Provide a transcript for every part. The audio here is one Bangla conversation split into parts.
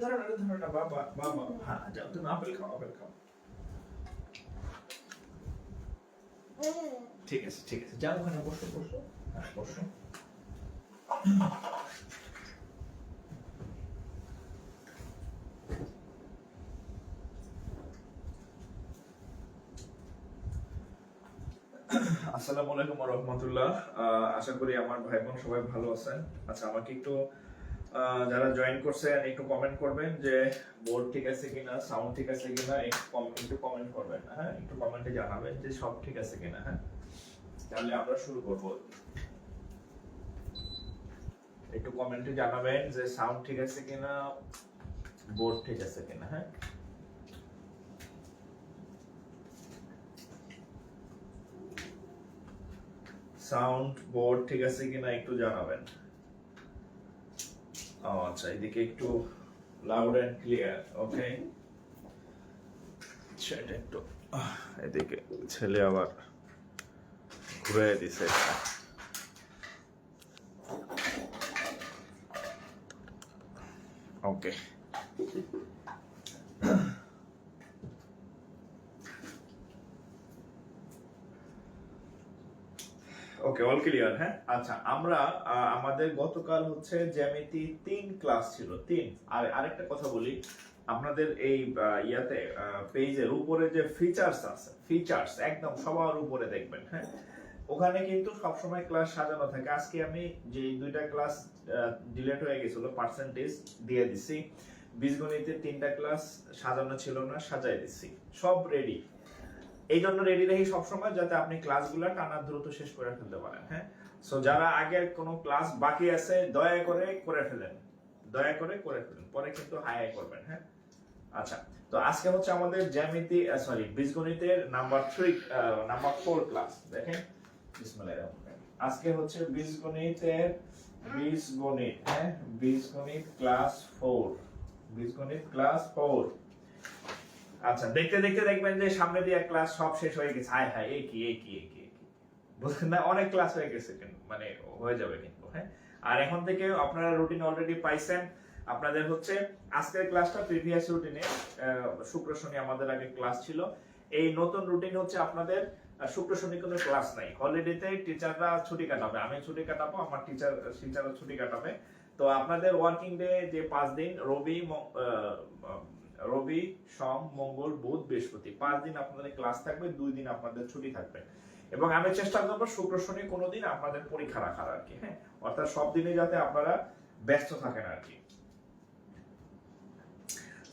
ধরো না বাবা বাবা, হ্যাঁ যাও তুমি আপেল খাও, আপেল খাও। ঠিক আছে ঠিক আছে, যাও ওখানে বসো বসো, হ্যাঁ বসো। আসসালামু আলাইকুম ওয়া রাহমাতুল্লাহ। আশা করি আমার ভাই বোন সবাই ভালো আছেন। আচ্ছা, আমাকে একটু যারা জয়েন করছেন একটু কমেন্ট করবেন যে বোর্ড ঠিক আছে কিনা, সাউন্ড ঠিক আছে কিনা, একটু কমেন্ট করবেন। হ্যাঁ, একটু কমেন্টে জানাবেন যে সব ঠিক আছে কিনা। হ্যাঁ, তাহলে আমরা শুরু করব। একটু কমেন্টে জানাবেন যে সাউন্ড ঠিক আছে কিনা, বোর্ড ঠিক আছে কিনা। হ্যাঁ, সাউন্ড বোর্ড ঠিক আছে কিনা একটু জানাবেন। আচ্ছা, এদিকে একটু লাউড এন্ড ক্লিয়ার। ওকে, সেটা একটু এদিকে ছেলে আবার ঘুরে দিছে। ওকে, ওকে, অল ক্লিয়ার। হ্যাঁ, আচ্ছা, আমরা আমাদের গতকাল হচ্ছে জ্যামিতি 3 ক্লাস ছিল, 3। আর আরেকটা কথা বলি, আপনাদের এই ইয়াতে পেজের উপরে যে ফিচার্স আছে, ফিচার্স একদম সবার উপরে দেখবেন। হ্যাঁ, ওখানে কিন্তু সবসময় ক্লাস সাজানো থাকে। আজকে আমি যে 2টা ক্লাস ডিলেট হয়ে গেছিল, পার্সেন্টেজ দিয়ে দিছি। বীজগণিতে 3টা ক্লাস সাজানো ছিল না, সাজাই দিছি, সব রেডি। এই জন্য রেডি রাখি সবসময়, যাতে আপনি ক্লাসগুলো টানা দ্রুত শেষ করে ফেলতে পারেন। হ্যাঁ, সো যারা আগের কোনো ক্লাস বাকি আছে দয়া করে করে ফেলেন, দয়া করে করে ফেলেন, পরে কিন্তু হাই করবেন। হ্যাঁ, আচ্ছা, তো আজকে হচ্ছে আমাদের জ্যামিতি বীজগণিতের নাম্বার 4 ক্লাস। দেখেন, বিসমিল্লাহির রহমানির রহিম। আজকে হচ্ছে বীজগণিত ক্লাস 4, বীজগণিত ক্লাস 4। আচ্ছা, দেখতে দেখতে দেখবেন যে সামনে দিয়ে ক্লাস সব শেষ হয়ে গেছে। হায় হায়, এই কি বুঝলেন না, অনেক ক্লাস হয়ে গেছে, মানে হয়ে যাবে কিন্তু। হ্যাঁ, আর এখন থেকে আপনারা রুটিন অলরেডি পাইছেন। আপনাদের হচ্ছে আজকের ক্লাসটা প্রিভিয়াস রুটিনে শুক্র শনি আমাদের আগে ক্লাস ছিল। এই নতুন রুটিন হচ্ছে আপনাদের শুক্র শনি কোনো ক্লাস নাই। হলিডেতে টিচাররা ছুটি কাটাবে, আমি ছুটি কাটাবো, আমার টিচারও ছুটি কাটাবে। তো আপনাদের ওয়ার্কিং ডে যে 5 দিন, রবি সোম মঙ্গল বুধ বৃহস্পতি, 5 দিন আপনাদের ক্লাস থাকবে, 2 দিন আপনাদের ছুটি থাকবে। এবং আমি চেষ্টা করবো শুক্র শনি কোনোদিন আপনাদের পরীক্ষা রাখার আর কি। হ্যাঁ, অর্থাৎ সব দিনে যাতে আপনারা ব্যস্ত থাকেন আর কি।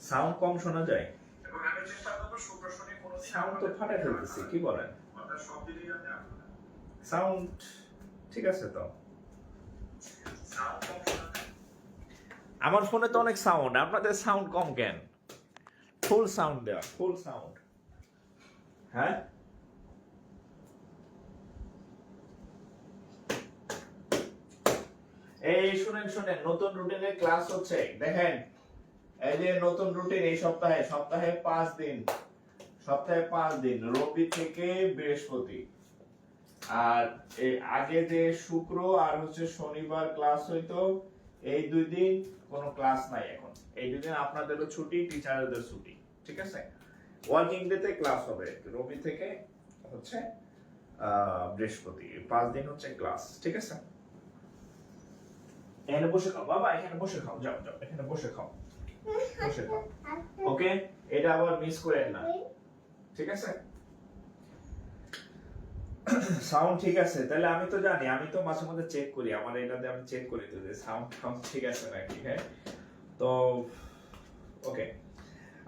সাউন্ড কম শোনা যায়, এবং আমি চেষ্টা করবো শুক্র শনি কোনোদিন। সাউন্ড তো ফাটে ফেলতেছি, কি বলেন? অর্থাৎ সব দিনে যাতে আপনারা সাউন্ড ঠিক আছে তো? সাউন্ড কম শোনা যায়। আমার ফোনে তো অনেক সাউন্ড, আপনাদের সাউন্ড কম কেন? ফুল সাউন্ড দেওয়া, ফুল সাউন্ড। হ্যাঁ, এই শুনেন, নতুন রুটিনের ক্লাস হচ্ছে। দেখেন, এই যে নতুন রুটিন, এই সপ্তাহে 5 দিন, রবি থেকে বৃহস্পতি। আর আগে যে শুক্র আর হচ্ছে শনিবার ক্লাস হইতো, এই 2 দিন কোনো ক্লাস নাই এখন। এই 2 দিন আপনাদেরও ছুটি, টিচারদের ছুটি। ঠিক আছে, ওয়ার্কিং ডে তে ক্লাস হবে, রবি থেকে হচ্ছে বৃহস্পতি, 5 দিন হচ্ছে ক্লাস। ঠিক আছে, এখানে বসে খাও বাবা, এখানে বসে খাও, যাও যাও, এখানে বসে খাও, বসে খাও। ওকে, এটা আবার মিস করেন না। ঠিক আছে, সাউন্ড ঠিক আছে? তাহলে আমি তো জানি, আমি তো মাঝে মধ্যে চেক করি, আমার এটাতে আমি চেক করি তো যে সাউন্ড ঠিক আছে নাকি। হ্যাঁ, তো ওকে।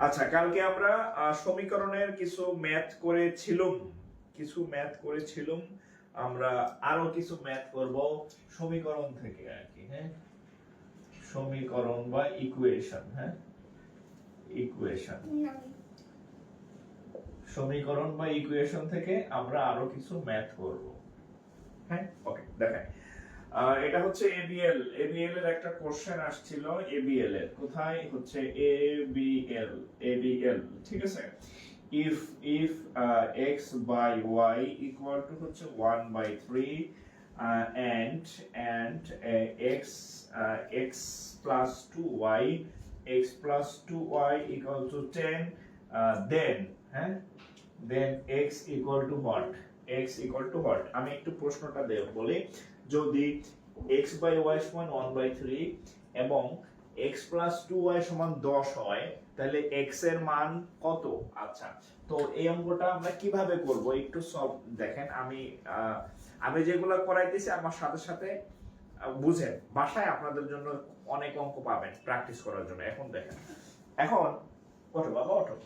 আচ্ছা, কালকে আমরা সমীকরণের কিছু ম্যাথ করেছিলাম, আমরা আরো কিছু ম্যাথ করব সমীকরণ থেকে আর কি। হ্যাঁ, সমীকরণ বা ইকুয়েশন। হ্যাঁ, সমীকরণ বা ইকুয়েশন থেকে আমরা আরো কিছু ম্যাথ করব। হ্যাঁ, ওকে, দেখেন, এটা হচ্ছে এবিএল এর একটা কোশ্চেন আসছিল। এবিএল এর কোথায় হচ্ছে এবিএল, ঠিক আছে। if x by y equal to হচ্ছে 1/3 and x plus 2y, x plus plus 2y equal to 10, then x equal to what? X equal to what? আমি একটু প্রশ্নটা বলি, যদি x by y সমান 1/3 এবং x plus 2y সমান 10 হয়, তাহলে x এর মান কত? আচ্ছা, তো এই অঙ্কটা আমরা কিভাবে করব একটু সব দেখেন। আমি যেগুলো করাইতেছি আমার সাথে সাথে বুঝেন, বাসায় আপনাদের জন্য অনেক অঙ্ক পাবেন প্র্যাকটিস করার জন্য। এখন দেখেন, এখন ওঠো বাবা ওঠো,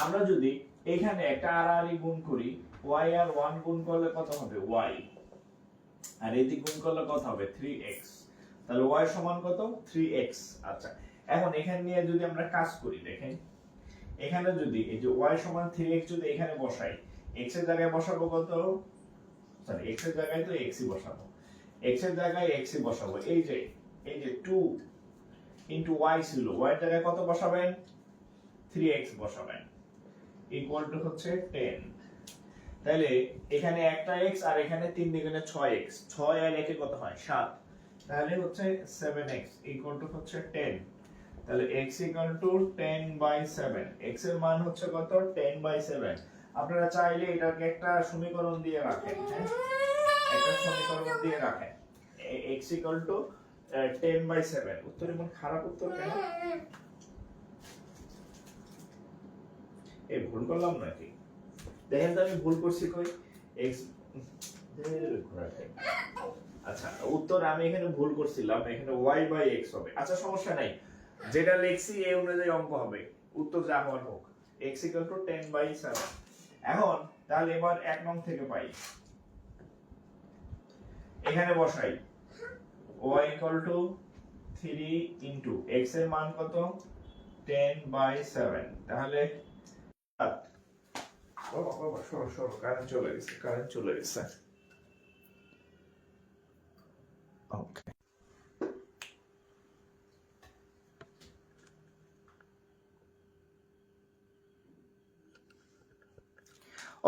আমরা যদি এখানে একটা আর গুণ করি, y আর 1 গুণ করলে কত হবে? y, আর এদিক গুণ করলে কত হবে? 3x, তাহলে y সমান কত? 3x। আচ্ছা, এখন এখানে নিয়ে যদি আমরা কাজ করি, দেখেন এখানে যদি এই যে y সমান 3x যদি এখানে বসাই, x এর জায়গায় বসাবো কত? সরি, x এর জায়গায় তো x ই বসাবো, x এর জায়গায় x ই বসাবো। এই যে 2 ইনটু y ছিল, y এর জায়গায় কত বসাবেন? 3x বসাবেন, ইকুয়াল টু হচ্ছে 10। তাহলে এখানে একটা x আর এখানে 3 দ্বিগুণে 6x, 6 আর 1 এ কত হয়? 7, তাহলে হচ্ছে 7x ইকুয়াল টু হচ্ছে 10। তাহলে x ইকুয়াল টু 10/7, x এর মান হচ্ছে কত? 10/7। আপনারা চাইলে এটাকে একটা সমীকরণ দিয়ে রাখেন, হ্যাঁ, একটা সমীকরণ দিয়ে রাখেন, x ইকুয়াল টু 10/7। উত্তর এমন খারাপ উত্তর কেন? এই ভুল করলাম নাকি? দেখেন তো আমি ভুল করছি কই? x, আচ্ছা উত্তর আমি এখানে ভুল করছিলাম, এখানে y/x হবে। আচ্ছা সমস্যা নাই, যেটা লিখছি এই অনুযায়ী অঙ্ক হবে, উত্তর যা হওয়ার হোক। x equal to 10/7। এখন তাহলে এবার 1 নং থেকে পাই, এখানে বসাই y equal to 3 into x এর মান কত? 10/7, তাহলে সরো কারেন্ট চলে গেছে। ওকে,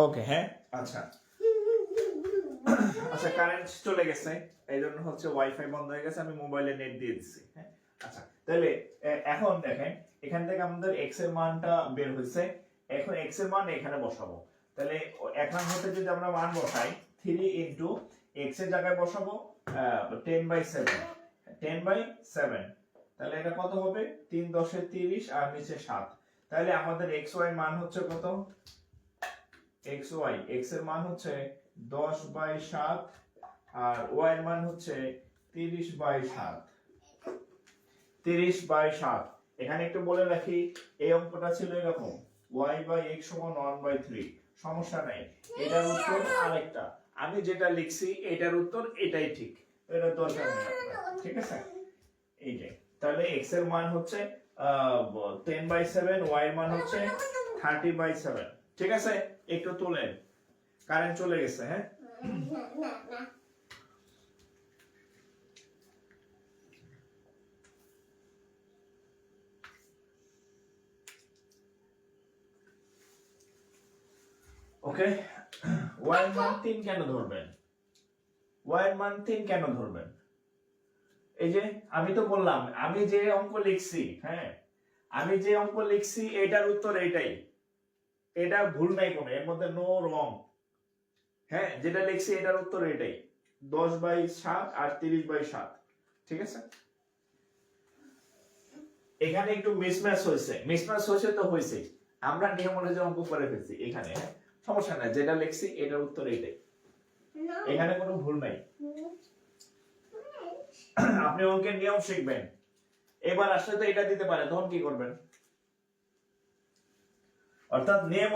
ওকে, হ্যাঁ, আচ্ছা আচ্ছা, কারেন্ট চলে গেছে, এই জন্য হচ্ছে ওয়াইফাই বন্ধ হয়ে গেছে, আমি মোবাইলে নেট দিয়ে দিচ্ছি, হ্যাঁ। আচ্ছা, তাহলে এখন দেখেন এখান থেকে আমাদের x এর মানটা বের হয়েছে, এখন x এর মান এখানে বসাবো। তাহলে 1 নং হতে যদি আমরা মান বসাই, 3 ইনটু x এর জায়গায় বসাবো 10/7, 10/7, তাহলে এটা কত হবে? 3 10 এ 30 আর নিচে 7, তাহলে আমাদের xy মান হচ্ছে কত? xy, x এর মান হচ্ছে 10/7 আর y এর মান হচ্ছে 30/7, 30/7। এখানে একটু বলে রাখি, এই অঙ্কটা ছিল এরকম, y/x সমান 1/3। সমস্যা নাই, এটার উত্তর আরেকটা, আমি যেটা লিখছি এটার উত্তর এটাই ঠিক, এটা দরকার নেই আপনার, ঠিক আছে? এই যে তাহলে x এর মান হচ্ছে 10/7, y এর মান হচ্ছে 30/7, ঠিক আছে? একটু তোলেন, কারেন্ট চলে গেছে, হ্যাঁ। ওকে, y এর মান 3 কেন ধরবেন? y এর মান 3 কেন ধরবেন? এই যে আমি তো বললাম, আমি যে অঙ্ক লিখছি, হ্যাঁ, আমি যে অঙ্ক লিখছি এটার উত্তর এটাই, এটা ভুল নাই কোনো, এর মধ্যে নো রং, হ্যাঁ, যেটা লিখছি এটার উত্তর এটাই, 10/7 আর 30/7, ঠিক আছে? এখানে একটু মিসম্যাচ হয়েছে তো হয়েছে, আমরা নিয়ম অনুযায়ী অঙ্ক করে ফেলছি এখানে, হ্যাঁ, সমস্যা নাই, যেটা লিখছি এটার উত্তর এটাই, এখানে কোনো ভুল নাই। আপনি অঙ্কের নিয়ম শিখবেন, এবার আসলে তো এটা দিতে পারে, তখন কি করবেন? অর্থাৎ নিয়ম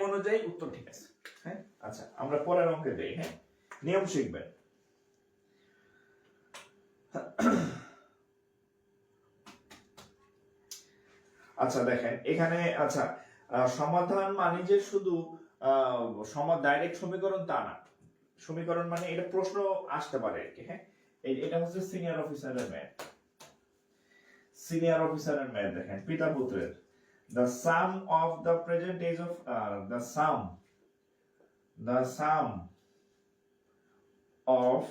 অনুযায়ী উত্তর ঠিক আছে, হ্যাঁ। আচ্ছা, আমরা পরের অঙ্কে যাই, হ্যাঁ, নিয়ম শিখবেন। আচ্ছা দেখেন এখানে, আচ্ছা সমাধান মানে যে শুধু ডাইরেক্ট সমীকরণ তা না, সমীকরণ মানে এটা প্রশ্ন আসতে পারে আর কি, হ্যাঁ। এটা হচ্ছে সিনিয়র অফিসারের ম্যাথ, দেখেন পিতা পুত্রের, the sum of the present age of the sum of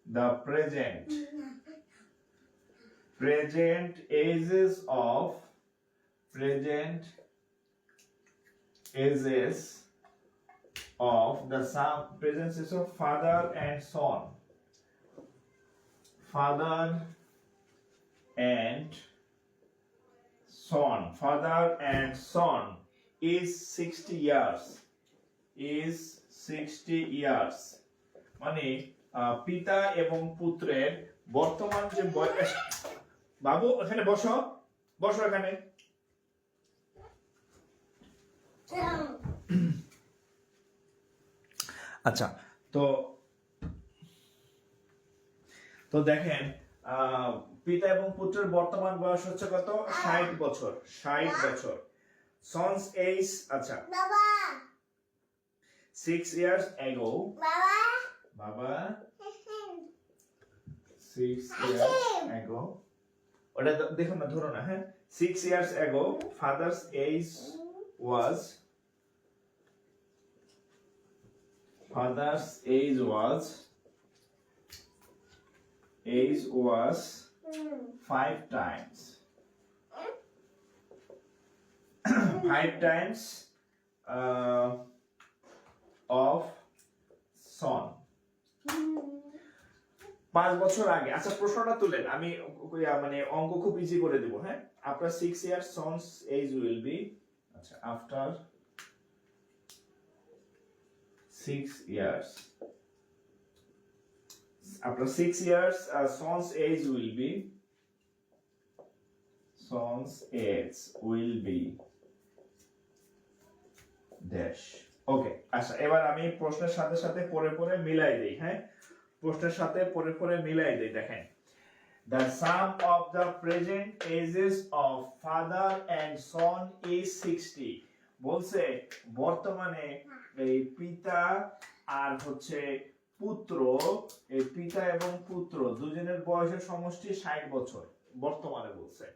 the present present ages of the son, present ages of father and son, father and son is 60 years, মানে পিতা এবং পুত্রের বর্তমান যে বয়স, বাবু এখানে বসো এখানে। আচ্ছা, তো দেখেন পিতা এবং পুত্রের বর্তমান বয়স হচ্ছে কত? 60 বছর। সন্স এজ, আচ্ছা, 6 years ago, বাবা 6 years ago, ওটা দেখো না, ধরো না, হ্যাঁ, 6 years ago father's age was 5 times 5 times of son, 5 বছর আগে। আচ্ছা, প্রশ্নটা তুলেন, আমি মানে অঙ্ক খুব ইজি করে দেব, হ্যাঁ। after 6 years son's age will be, আচ্ছা, after 6 years son's age will be dash। ওকে, আচ্ছা, এবার আমি প্রশ্নের সাথে সাথে পরে মিলাই দেই, হ্যাঁ, প্রশ্নের সাথে পরে মিলাই দেই। দেখেন, the sum of the present ages of father and son is 60। বলছে বর্তমানে এই পিতা আর হচ্ছে পুত্র, এই পিতা এবং পুত্র দুজনের বয়সের সমষ্টি 60 বছর বর্তমানে বলছে।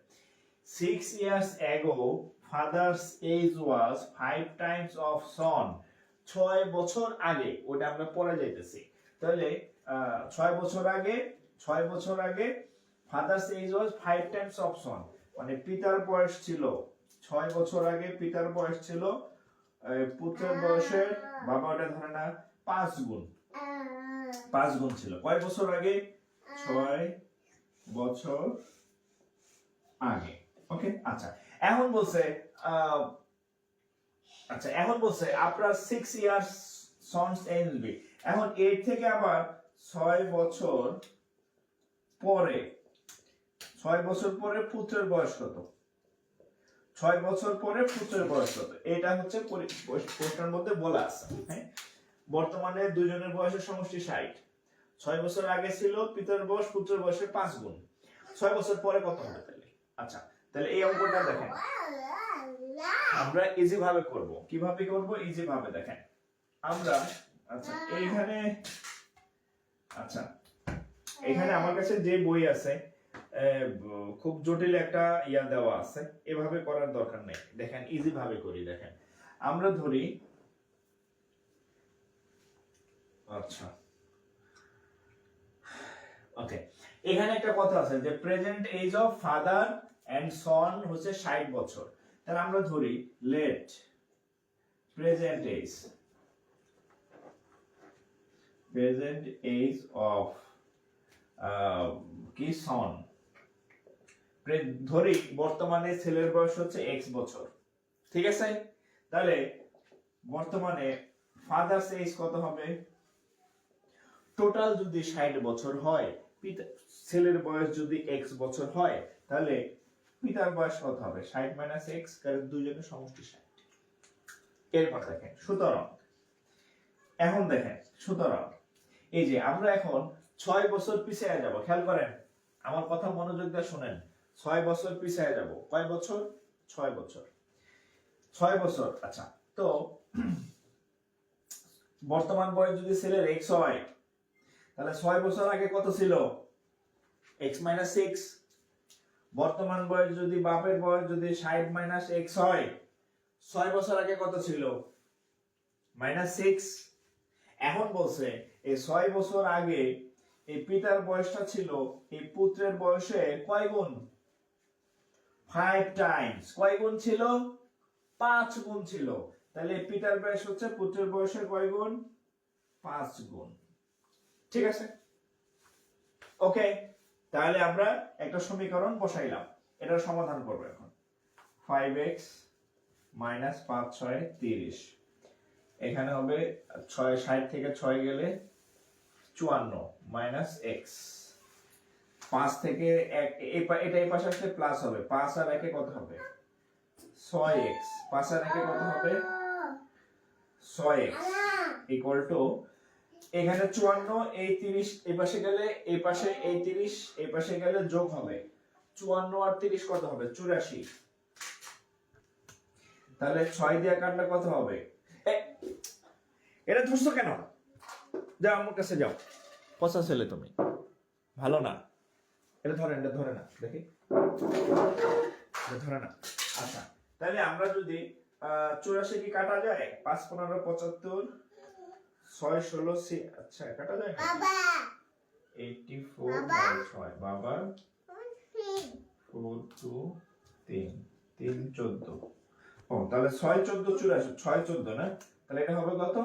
6 years ago father's age was 5 times of son। 6 বছর আগে, ওটা আমরা পরে যাইতেছি, তাহলে 6 বছর আগে father's age was 5 times of son, মানে পিতার বয়স ছিল 6 বছর আগে, পিতার বয়স ছিল পুত্রের বয়সের, বাবা ওটা ধরে না, 5 গুণ ছিল। কয় বছর আগে? 6 বছর আগে। ওকে, আচ্ছা, এখন বলছে আপনার 6 years son's age will be, এখন 8 থেকে আবার 6 বছর পরে পুত্রের বয়স কত? 6 বছর পরে পুত্রের বয়স কত? এটা হচ্ছে প্রশ্নের মধ্যে বলা আছে, হ্যাঁ। বর্তমানে দুজনের বয়সের সমষ্টি 60। 6 বছর আগে ছিল পিতার বয়স পুত্রের বয়সের 5 গুণ। 6 বছর পরে কত হবে তাহলে? আচ্ছা, তাহলে এই অঙ্কটা দেখেন, আমরা ইজি ভাবে করব। কিভাবে করব? ইজি ভাবে দেখেন, আমরা, আচ্ছা, এখানে আমার কাছে যে বই আছে, খুব জটিল একটা ইয়া দেওয়া আছে, এভাবে করার দরকার নেই। দেখেন, ইজি ভাবে করি। দেখেন, আমরা ধরি, আচ্ছা, ওকে, এখানে একটা কথা আছে যে present age of father and son হচ্ছে 60 বছর। তাহলে আমরা ধরি লেট প্রেজেন্ট এজ অফ কি সন, ধরি বর্তমানে ছেলের বয়স হচ্ছে x বছর, ঠিক আছে। তাহলে বর্তমানে ফাদার্স এজ কত হবে? টোটাল যদি 60 বছর হয়, ছেলের বয়স যদি x বছর হয়, তাহলে পিতার বয়স কত হবে? 60 মাইনাস x, কারণ দুইজনের সমষ্টি 60। এরপর দেখেন, সুতরাং এই যে আমরা এখন 6 বছর পিছিয়ে যাব। খেয়াল করেন, আমার কথা মনোযোগ দিয়ে শুনেন। 6 বছর পিছিয়ে যাব। কয় বছর? 6 বছর। আচ্ছা, তো বর্তমান বয়স যদি ছেলের x হয়, তাহলে 6 বছর আগে কত ছিল? x minus 6। বর্তমান বয়স যদি, বাপের বয়স যদি 60 মাইনাস x হয়, 6 বছর আগে কত ছিল? মাইনাস 6। এখন বলছে এই 6 বছর আগে এই পিতার বয়সটা ছিল এই পুত্রের বয়সে কয় গুণ? 5 টাইমস। কয় গুণ ছিল? 5 গুণ ছিল। তাহলে পিতার বয়স হচ্ছে পুত্রের বয়সের কয় গুণ? 5 গুণ। ঠিক আছে, ওকে। তাহলে আমরা একটা সমীকরণ বসাইলাম, এটার সমাধান করব এখন। 5x মাইনাস 5 6 30, এখানে হবে 6 60 থেকে 6 গেলে 54 মাইনাস x, 5 থেকে 1 এটা এই পাশে আসলে প্লাস হবে, 5 আর 1 এ কত হবে? 6x, 5 আর 1 এ কত হবে? 6x ইকুয়াল টু, এখানে 54 এই 30 এই পাশে গেলে এই পাশে এই 30 এই পাশে গেলে যোগ হবে, 54 আর 30 কত হবে? 84। তাহলে 6 দিয়ে কাটলে কত হবে? এটা ধরছো কেন? যাও আমার কাছে যাও, পচা ছেলে তুমি, ভালো না। এটা ধরে না দেখি, এটা ধরে না। আচ্ছা, তাহলে আমরা যদি 84 কি কাটা যায়? 5 15 75, 6 16, আচ্ছা কাটা যায় না বাবা, 84 বাই 6 বাবা, 4 2 3 3 14। ও তাহলে 6 14 84, 6 14 না, তাহলে এটা হবে কত?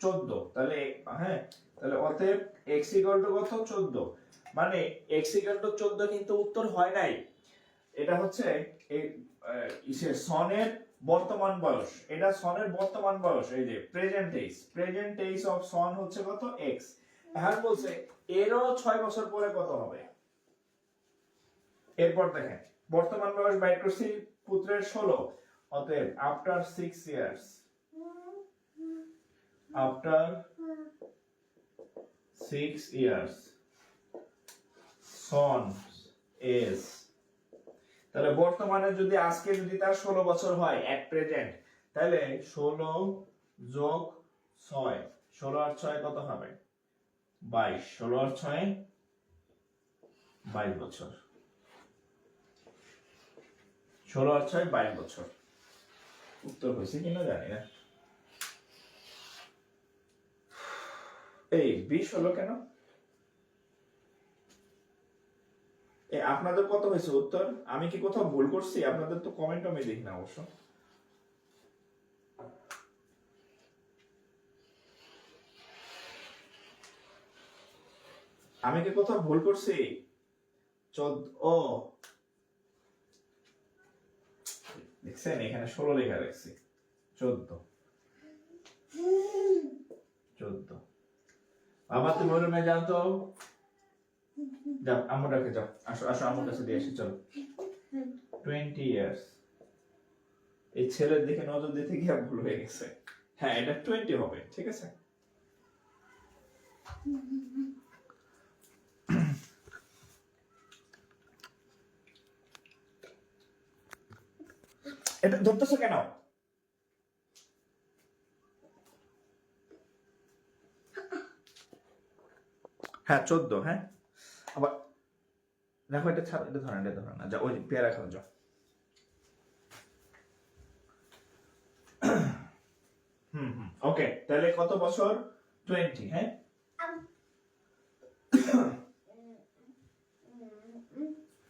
14। তাহলে হ্যাঁ, তাহলে অতএব x ইকুয়াল টু কত? 14। মানে x ইকুয়াল টু 14 কিন্তু উত্তর হয় নাই, এটা হচ্ছে এই সনের বর্তমান বয়স, এটা সনের বর্তমান বয়স, এই যে প্রেজেন্ট এইজ অফ সন হচ্ছে কত? x। এখন বলছে এরও 6 বছর পরে কত হবে। এরপর দেখেন বর্তমান বয়স বাইর করছি পুত্রের 16, অতএব আফটার 6 ইয়ার্স, আফটার 6 ইয়ার্স সন এজ, তাহলে বর্তমানে যদি আজকে যদি তার 16 বছর হয় এট প্রেজেন্ট, তাহলে 16 যোগ 6, 16 আর 6 কত হবে? 22, 16 আর 6 22 বছর, 16 আর 6 22 বছর। উত্তর হয়েছে কিনা জানি না। এই 20 হলো কেন? আপনাদের কত হয়েছে উত্তর? আমি কি কোথাও ভুল করছি? আপনাদের তো কমেন্ট আমি দেখি না অবশ্য। আমি কি কোথাও ভুল করছি? 14, দেখছেন এখানে 16 লেখা রাখছি, 14 14। বাবা তুমি ওই রুমে যাও তো, যাও আমার কাছে যাও, আসো আসো আমার কাছে দিয়ে এসে চলো। 20 ইয়ার্স, এই ছেলের দিকে নজর দিতে গিয়ে ভুল হয়ে গেছে। হ্যাঁ এটা 20 হবে, ঠিক আছে। এটা ধরতেছো কেন? হ্যাঁ 14, হ্যাঁ আবার দেখো এটা ছাড়, এটা ধরেন না, যা ওই পেয়ারা খাও যাও। ওকে, তাহলে কত বছর? 20, হ্যাঁ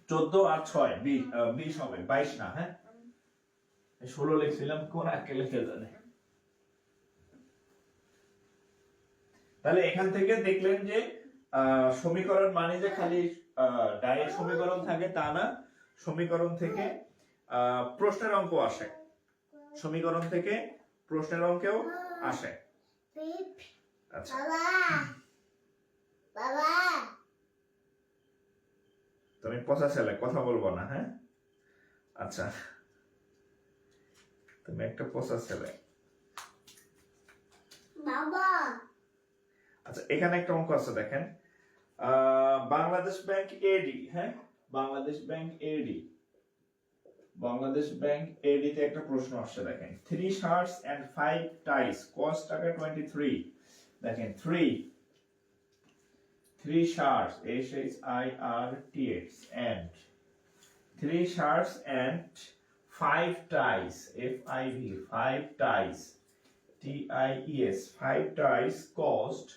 14 আর 6 20 হবে, 22 না, হ্যাঁ 16 লিখছিলাম, কোন আজকে লিখে জানে। তাহলে এখান থেকে দেখলেন যে সমীকরণ মানে যে খালি ডাইরেক্ট সমীকরণ থাকে তা না, সমীকরণ থেকে প্রশ্নের অঙ্ক আসে, সমীকরণ থেকে প্রশ্নের অঙ্কেও আসে। আচ্ছা বাবা, তুমি পচা ছেলে, কথা বলবো না, হ্যাঁ আচ্ছা তুমি একটা পচা ছেলে বাবা। আচ্ছা এখানে একটা অঙ্ক আছে দেখেন, বাংলাদেশ ব্যাংক এডি, হ্যাঁ বাংলাদেশ ব্যাংক এডি, বাংলাদেশ ব্যাংক এডি তে একটা প্রশ্ন আসছে দেখেন, 3 শার্টস এন্ড 5 টাইস কস্ট টাকা 23। দেখেন 3 shorts SHIRTS and 3 shirts and 5 ties FIV 5 ties TIES 5 ties cost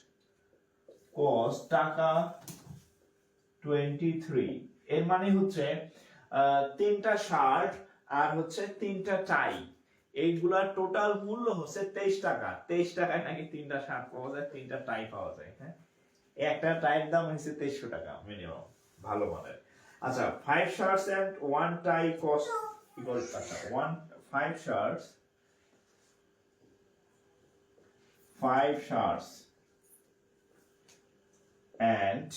টাকা 23। এর মানে হচ্ছে তিনটা শার্ট আর হচ্ছে তিনটা টাই, এইগুলার টোটাল মূল্য হচ্ছে 23 টাকা। 23 টাকায় নাকি তিনটা শার্ট পাওয়া যায়, তিনটা টাই পাওয়া যায়। হ্যাঁ, একটা টাইয়ের দাম হচ্ছে 2300 টাকা মিনিমাম, ভালো মানের। আচ্ছা, 5 shirts and 1 tie cost equal, আচ্ছা 5 shirts 5 shirts and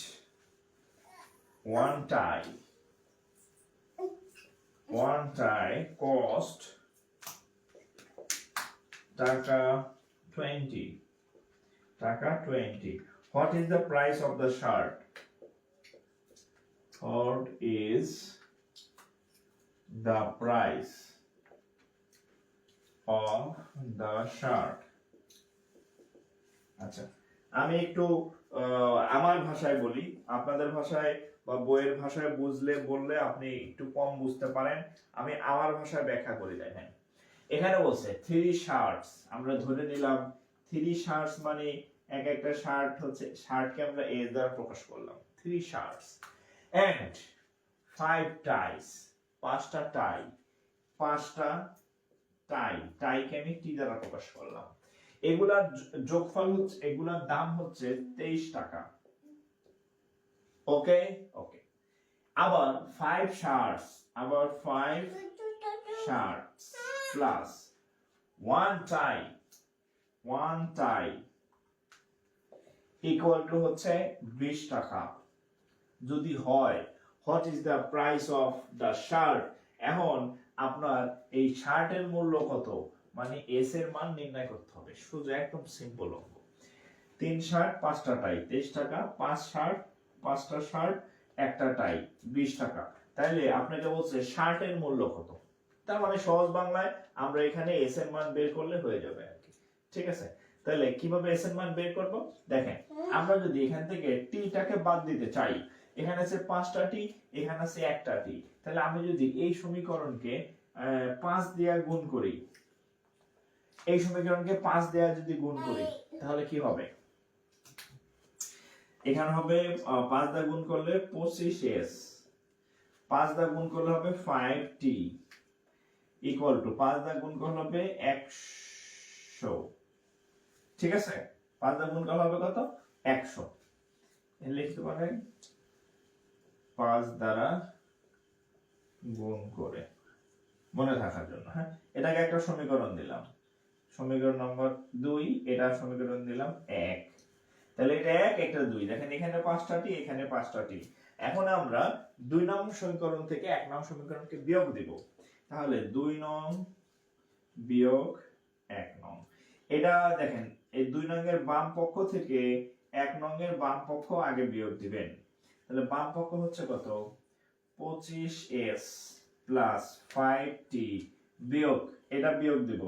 1 tie cost টাকা 20 টাকা 20। What is the price of the shirt? What is the price of the shirt? আচ্ছা, আমি একটু আমার ভাষায় বলি, আপনাদের ভাষায় বা বইয়ের ভাষায় বুঝলে বললে আপনি একটু কম বুঝতে পারেন, আমি আমার ভাষায় ব্যাখ্যা করে দেখেন। এখানে বলছে 3 শার্টস, আমরা ধরে নিলাম 3 শার্টস মানে এক একটা শার্ট হচ্ছে, শার্টকে আমরা এ দ্বারা প্রকাশ করলাম 3 শার্টস, এন্ড 5 টাইস, 5টা টাই, 5টা টাই, টাইকে আমি টি দ্বারা প্রকাশ করলাম। এগুলার যোগফল হচ্ছে, এগুলার দাম হচ্ছে 23 টাকা। ওকে ওকে, আবার 5 শার্টস, আবার 5 shirts plus 1 tie equal to হচ্ছে 20 টাকা যদি হয়। What is the price of the shirt? এখন আপনার এই শার্টের মূল্য কত, মানে এস এর মান নির্ণয় করতে হবে, শুধু একদম সিম্পল অঙ্ক। 3 শার্ট 5টা টাই 23 টাকা, 5 শার্ট 5টা শার্ট একটা টাই 20 টাকা। তাইলে আপনাকে বলছে শার্টের মূল্য কত, তার মানে সহজ বাংলায় আমরা এখানে এস এর মান বের করলে হয়ে যাবে আর কি। ঠিক আছে, তাহলে কিভাবে এস এর মান বের করব দেখেন। আমরা যদি এখান থেকে টি টাকে বাদ দিতে চাই, এখানে আছে 5টা টি, এখানে আছে একটা টি, তাহলে আমি যদি এই সমীকরণকে 5 দিয়ে গুণ করি, এই সমীকরণকে 5 দিয়ে যদি গুণ করি তাহলে কি হবে? এখানে হবে 5 দিয়ে গুণ করলে 25s, 5 দিয়ে গুণ করলে হবে 5t ইকুয়াল টু 5 দিয়ে গুণ করলে হবে 100। ঠিক আছে, 5 দিয়ে গুণ করলে হবে কত? 100। লিখতে পারেন 5 দ্বারা গুণ করে, মনে থাকার জন্য। হ্যাঁ, এটাকে একটা সমীকরণ দিলাম, সমীকরণ নম্বর 2, এটা সমীকরণ দিলাম 1। তাহলে এটা 1, এটা 2, দেখেন এখানে 5টা টি, এখানে 5টা টি। এখন আমরা 2 নং সমীকরণ থেকে 1 নং সমীকরণকে বিয়োগ দিব, তাহলে 2 নং বিয়োগ 1 নং। এটা দেখেন এই 2 নং এর বাম পক্ষ থেকে 1 নং এর বাম পক্ষ আগে বিয়োগ দিবেন। তাহলে বাম পক্ষ হচ্ছে কত? 25s প্লাস 5t বিয়োগ, এটা বিয়োগ দিব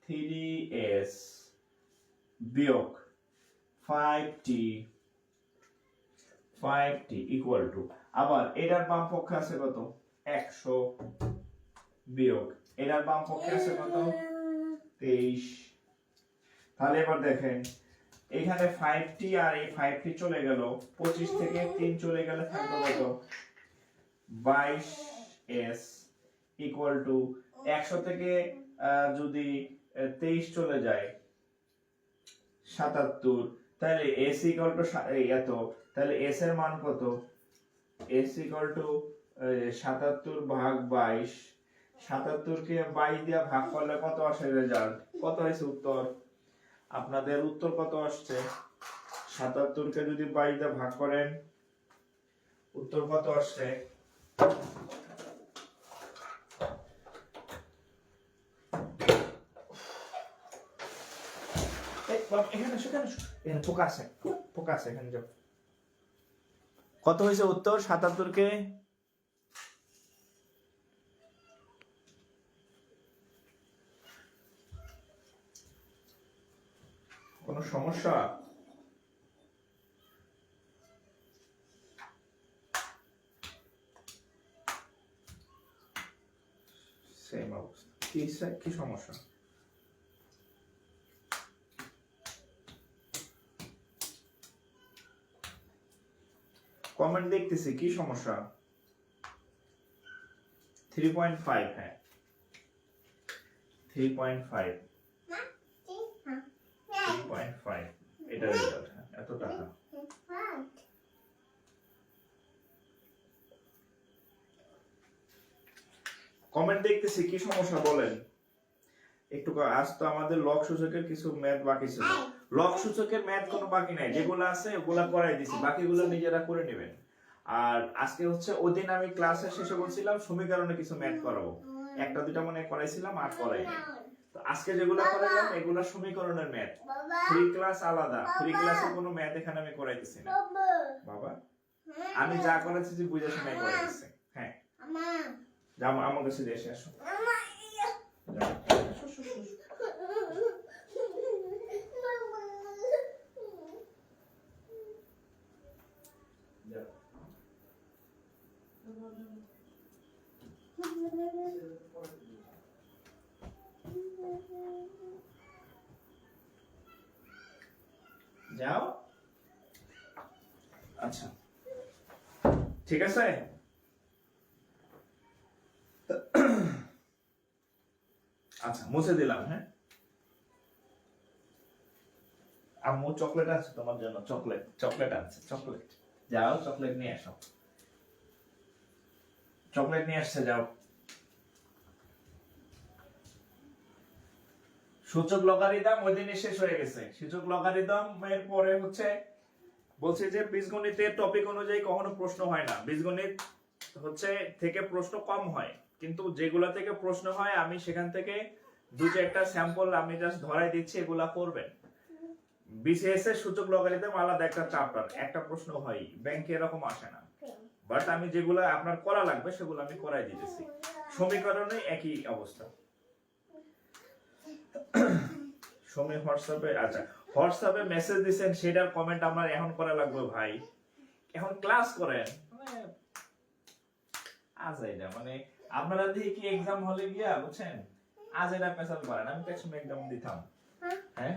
3s বিয়োগ 5t ইকুয়াল টু, আবার এটার বাম পক্ষে আছে কত? 100 বিয়োগ এটার বাম পক্ষে আছে কত? 23। তাহলে এবার দেখেন এখানে 5t আর এই 5t চলে গেল, 25 থেকে 3 চলে গেলে থাকবে কত? 22s ইকুয়াল টু 100 থেকে যদি 23 চলে যায় 77, তাহলে s ইকুয়াল টু এত, তাহলে s এর মান কত? s ইকুয়াল টু 77 ভাগ 22, 77 কে 22 দিয়ে ভাগ করলে কত আসে রেজাল্ট? কত হয়েছে উত্তর? আপনাদের উত্তর কত আসছে? 77 কে যদি 22 দিয়ে ভাগ করেন উত্তর কত আসছে? কত হয়েছে উত্তর? 77 কে কোন সমস্যা? সেম অবস্থা, কি সমস্যা? কমেন্ট দেখতেছি, কি সমস্যা? 3.5, হ্যাঁ 3.5 3.5 এটা রেজাল্ট, হ্যাঁ এত টাকা। কমেন্ট দেখতেছি, কি সমস্যা বলেন একটু। আজ তো আমাদের লগ সূচকের কিছু ম্যাথ বাকি ছিল। লগ সূচকের ম্যাথ কোনো বাকি নাই, যেগুলো আছে ওগুলা করাই দিছি, বাকিগুলো নিজেরা করে নেবেন। আর আজকে হচ্ছে ওদিন আমি ক্লাসের শেষে বলছিলাম সমীকরণে কিছু ম্যাথ করাবো, একটা দুটা মনে করাইছিলাম আর করাইনি। তো আজকে যেগুলো করাইলাম এগুলো সমীকরণের ম্যাথ। ফ্রি ক্লাস আলাদা, ফ্রি ক্লাসে কোনো ম্যাথ এখানে আমি করাইতেছি না বাবা। আমি যা করাচ্ছি যে বুঝে শুনে করাইতেছি। হ্যাঁ যাও আমার কাছে এসে আসো। যাও, আচ্ছা ঠিক আছে। আচ্ছা মুছে দিলাম। হ্যাঁ আম্মু চকলেট আছে তোমার জন্য, চকলেট চকলেট আছে, চকলেট যাও চকলেট নিয়ে আসো, চকলেট নিয়ে আসছে যাও। সূচক লগারিদম ওই দিনই শেষ হয়ে গেছে। সূচক লগারিদম এর পরে হচ্ছে বলছে যে বীজগণিতের টপিক অনুযায়ী কখনো প্রশ্ন হয় না, বীজগণিত হচ্ছে থেকে প্রশ্ন কম হয়, কিন্তু যেগুলা থেকে প্রশ্ন হয় আমি সেখান থেকে দুটো একটা স্যাম্পল আমি জাস্ট ধরাই দিচ্ছি, এগুলা করবেন। বিসিএস এর সূচক লগারিদম আলাদা একটা চ্যাপ্টার, একটা প্রশ্ন হয়, ব্যাংকে এরকম আসে না, বাট আমি যেগুলো আপনার করা লাগবে সেগুলো আমি করাই দিতেছি। সমীকরণে একই অবস্থা। সময় হোয়াটসঅ্যাপে, আচ্ছা হোয়াটসঅ্যাপে মেসেজ দিবেন, সেটার কমেন্ট আমার এখন করা লাগবে ভাই, এখন ক্লাস করেন মানে আজ এটা মানে আপনারা দিয়ে কি এক্সাম হলে গিয়া বুঝছেন আজ এটা পেছাল করেন, আমি তো একসময় এক্সাম দিতাম। হ্যাঁ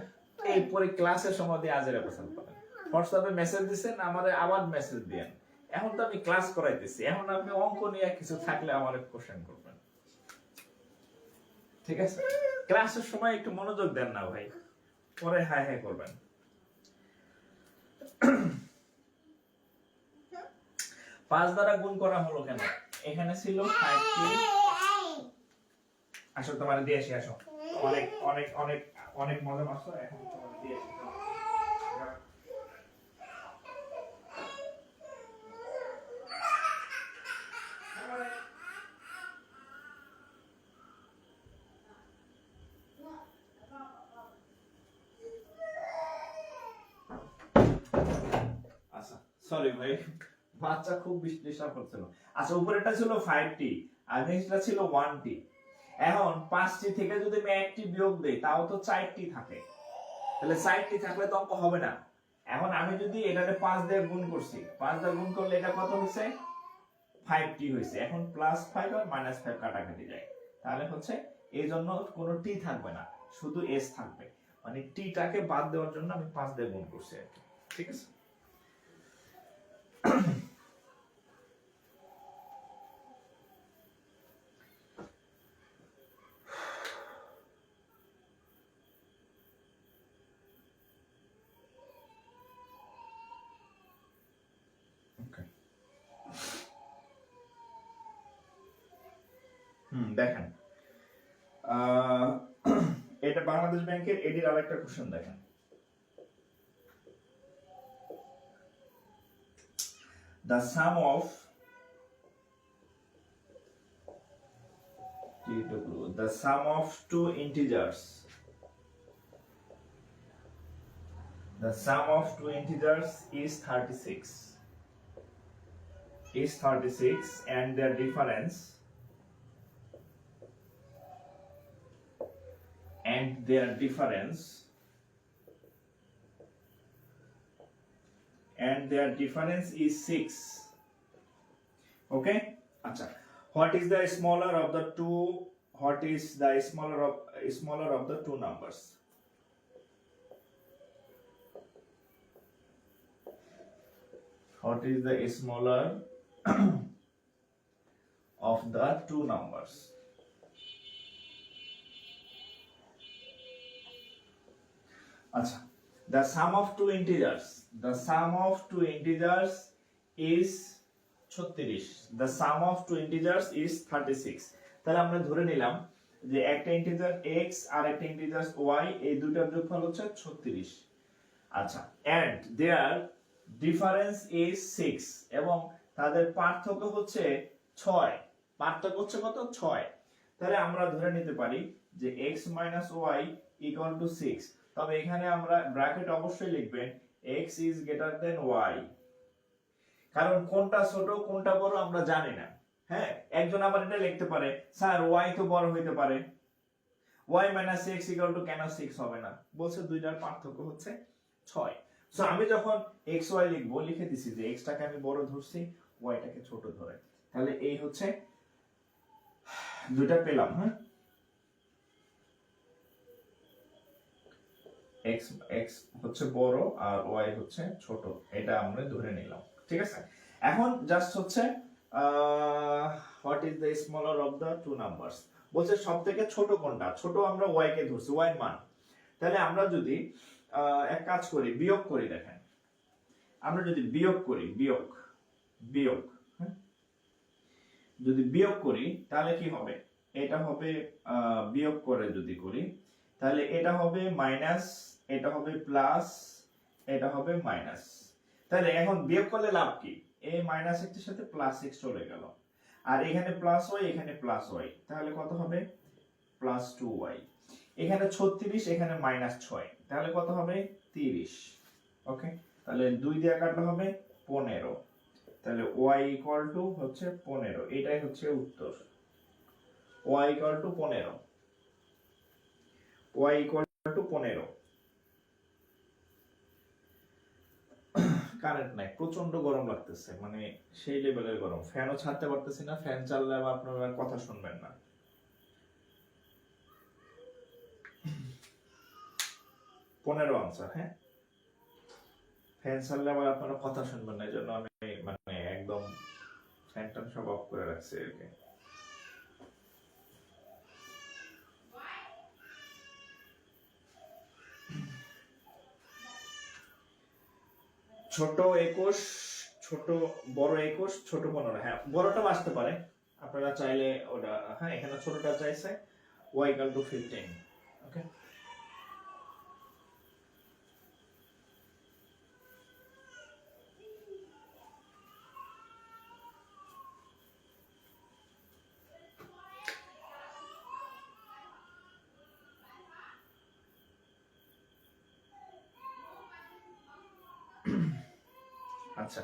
এই পরে ক্লাসের সময় দিয়ে আজ এটা পেছাল করেন। হোয়াটসঅ্যাপে মেসেজ দিবেন, আমারে আবার মেসেজ দেন। এখন তো আমি ক্লাস করাইতেছি, এখন আপনি অঙ্ক নিয়ে কিছু থাকলে আমারে কোশ্চেন করবেন, ঠিক আছে? ক্লাসের সময় একটু মনোযোগ দেন না ভাই, পরে হাই হাই করবেন। 5 দ্বারা গুণ করা হলো কেন? এখানে ছিল 5t। আসো তোমার দিয়ে আসি, আসো অনেক অনেক অনেক অনেক মজা মারছো, এখন তোমার দিয়ে আসি। আচ্ছা সরি ভাই, বাচ্চা খুব ডিস্টার্ব করছিল। আচ্ছা উপরেরটা ছিল 5t আর নিচটা ছিল 1t। এখন 5t থেকে যদি আমি 1t বিয়োগ দেই তাও তো 4t থাকে, তাহলে 4t থাকলে তো অঙ্ক হবে না। এখন আমি যদি এটারে 5 দিয়ে গুণ করছি, 5 দিয়ে গুণ করলে এটা কত হইছে? 5t হইছে। এখন +5 আর -5 কাটাকাটি যায়, তাহলে হচ্ছে এই জন্য কোনো t থাকবে না, শুধু s থাকবে, মানে t টাকে বাদ দেওয়ার জন্য আমি 5 দিয়ে গুণ করছি আর কি, ঠিক আছে? দেখেন এটা বাংলাদেশ ব্যাংকের এডির আরেকটা কোশ্চেন দেখেন। The sum of two integers, the sum of two integers is 36, and their difference is 6. Okay, acha what is the smaller of the two numbers? what is the smaller of the two numbers? আচ্ছা, the sum of two integers is 36, the sum of two integers is 36। তাহলে আমরা ধরে নিলাম যে একটা ইন্টিজার x আর একটা ইন্টিজার y, এই দুটোর যোগফল হচ্ছে 36। আচ্ছা, and their difference is 6, এবং তাদের পার্থক্য হচ্ছে 6। পার্থক্য হচ্ছে কত? 6। তাহলে আমরা ধরে নিতে পারি যে x y equal to 6। তবে এখানে আমরা ব্র্যাকেট অবশ্যই লিখবেন x is greater than y, কারণ কোনটা ছোট কোনটা বড় আমরা জানি না। হ্যাঁ, একজন আবার এটা লিখতে পারে, স্যার y তো বড় হইতে পারে, y minus x equal to কেন 6 হবে না? বলছে দুইটার পার্থক্য হচ্ছে 6। সো আমি যখন x y লিখবো, লিখে দিছি যে x টাকে আমি বড় ধরছি, y টাকে ছোট ধরে। তাহলে এই হচ্ছে দুইটা পেলাম। হ্যাঁ, x হচ্ছে বড় আর y হচ্ছে ছোট, এটা আমরা ধরে নিলাম। ঠিক আছে, এখন জাস্ট হচ্ছে what is the smaller of the two numbers, বলছে সবথেকে ছোট কোনটা। ছোট আমরা y কে ধরছি, y এর মান। তাহলে আমরা যদি এক কাজ করি, বিয়োগ করি, দেখেন আমরা যদি বিয়োগ করি, বিয়োগ হ্যাঁ, যদি বিয়োগ করি তাহলে কি হবে? এটা হবে বিয়োগ করে যদি করি তাহলে এটা হবে মাইনাস, এটা হবে প্লাস, এটা হবে মাইনাস। তাহলে এখন বিয়োগ করলে লাভ কি? এই মাইনাস এর সাথে প্লাস এক্স চলে গেল, আর এখানে প্লাস ওয়াই, এখানে প্লাস ওয়াই, তাহলে কত হবে? Plus 2y। এখানে 36, এখানে মাইনাস 6, তাহলে কত হবে? 30। ওকে, তাহলে 2 দিয়ে কাটলে হবে 15। তাহলে y ইকুয়াল টু হচ্ছে 15, এটাই হচ্ছে উত্তর। y equal to 15, y equal to 15। Current নাই, প্রচন্ড গরম লাগতেছে, মানে সেই লেভেলের গরম, ফ্যানও ছাড়তে পারতেছি না। ফ্যান চাললে আবার আপনারা কথা শুনবেন না। 15 আনসার। হ্যাঁ, ফ্যান চাললে আবার আপনারা কথা শুনবেন না, এই জন্য আমি মানে একদম ফ্যানটা সব অফ করে রাখছি আর কি। ছোট 21, ছোট বড় 21, ছোট 15। হ্যাঁ, বড়টা আসতে পারে, আপনারা চাইলে ওটা। হ্যাঁ, এখানে ছোটটা চাইছে y equal to 15। ওকে, আচ্ছা,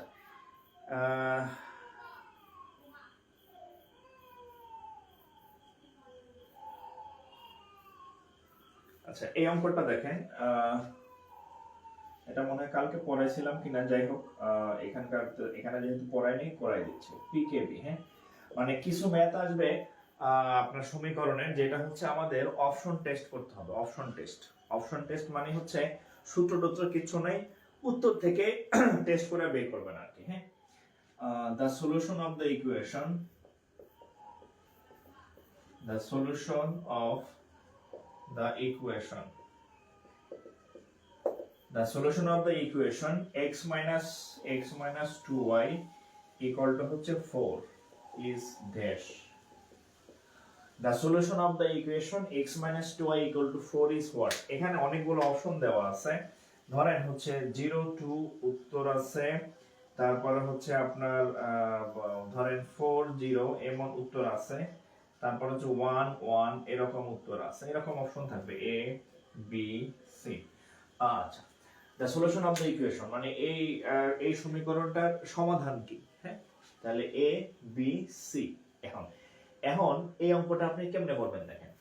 আচ্ছা এই অঙ্কটা দেখেন, এটা মনে হয় কালকে পড়াইছিলাম কিনা, যাই হোক এখানে যেহেতু পড়াইনি, পড়াই দিচ্ছি। পিকেবি, হ্যাঁ, মানে কিছু ম্যাথ আসবে আপনার সমীকরণের, যেটা হচ্ছে আমাদের অপশন টেস্ট করতে হবে। অপশন টেস্ট মানে হচ্ছে সূত্র টুত্র কিছু নেই, উত্তর থেকে টেস্ট করে বের করবেন আর কি। হ্যাঁ, the solution of the equation x minus 2y equal to হচ্ছে 4 is dash. The solution of the equation x minus 2y equal to 4 is what? এখানে অনেকগুলো অপশন দেওয়া আছে। ধরেন হচ্ছে 0 2 উত্তর আছে, তারপরে হচ্ছে আপনার ধরেন 4 0 এমন উত্তর আছে, তারপর হচ্ছে 1 1 এরকম উত্তর আছে, এরকম অপশন থাকবে a b c। আচ্ছা, the solution of the equation মানে এই সমীকরণটার সমাধান কি? হ্যাঁ, তাহলে a b c। এখন এই অঙ্কটা আপনি কেমনে করবেন দেখেন,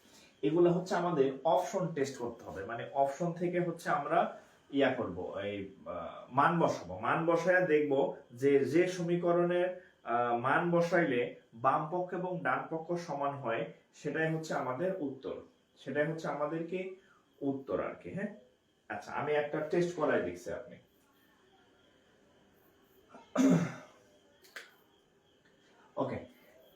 এগুলো হচ্ছে আমাদের অপশন টেস্ট করতে হবে, মানে অপশন থেকে হচ্ছে আমরা ইয়া করব, এই মান বসাবো, মান বসায় দেখব যে সমীকরণের মান বসাইলে বাম পক্ষ এবং ডান পক্ষ সমান হয়, সেটাই হচ্ছে আমাদের উত্তর, সেটাই হচ্ছে আমাদের কি উত্তর আর কি। হ্যাঁ, আচ্ছা আমি একটা টেস্ট করাই দেখছি, আপনি ওকে,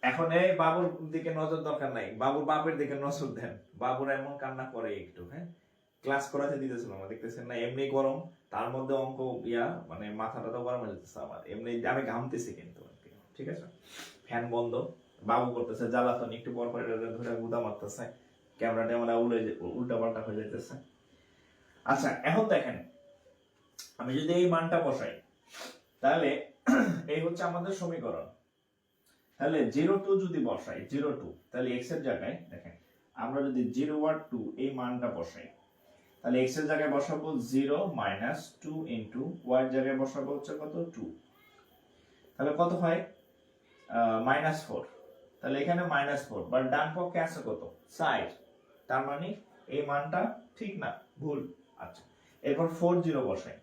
এখন এই বাবুর দিকে নজর দরকার নাই, বাবুর বাপের দিকে নজর দেন। বাবুর এমন কান্না করে একটু, হ্যাঁ, ক্লাস করাতে দিতেছিল না, দেখতেছেন না এমনি গরম, তার মধ্যে অঙ্ক মানে মাথাটা তো গরম হয়ে যেতেছে আমার, এমনি আমি ঘামতেছি কিন্তু, ঠিক আছে। ফ্যান বন্ধ, বাবু করতেছে জ্বালাতন, একটু পর পর এটা ধরে গুদা মারতেছে, ক্যামেরাটা আমরা উল্টা পাল্টা হয়ে যাইতেছে। আচ্ছা, এখন দেখেন আমি যদি এই মানটা বসাই, তাহলে এই হচ্ছে আমাদের সমীকরণ। তাহলে 0 2 যদি বসাই, 0 2, তাহলে x এর জায়গায় দেখেন আমরা যদি 0 আর 2 এই মানটা বসাই, তাহলে x এর জায়গায় বসাবো 0 মাইনাস 2 ইন্টু y এর জায়গায় বসাবো হচ্ছে কত 2, তাহলে কত হয় -4। তাহলে এখানে -4, বাট ডান পক্ষে আছে কত 60, তার মানে এই মানটা ঠিক না, ভুল। আচ্ছা, এরপর 4 0 বসাই,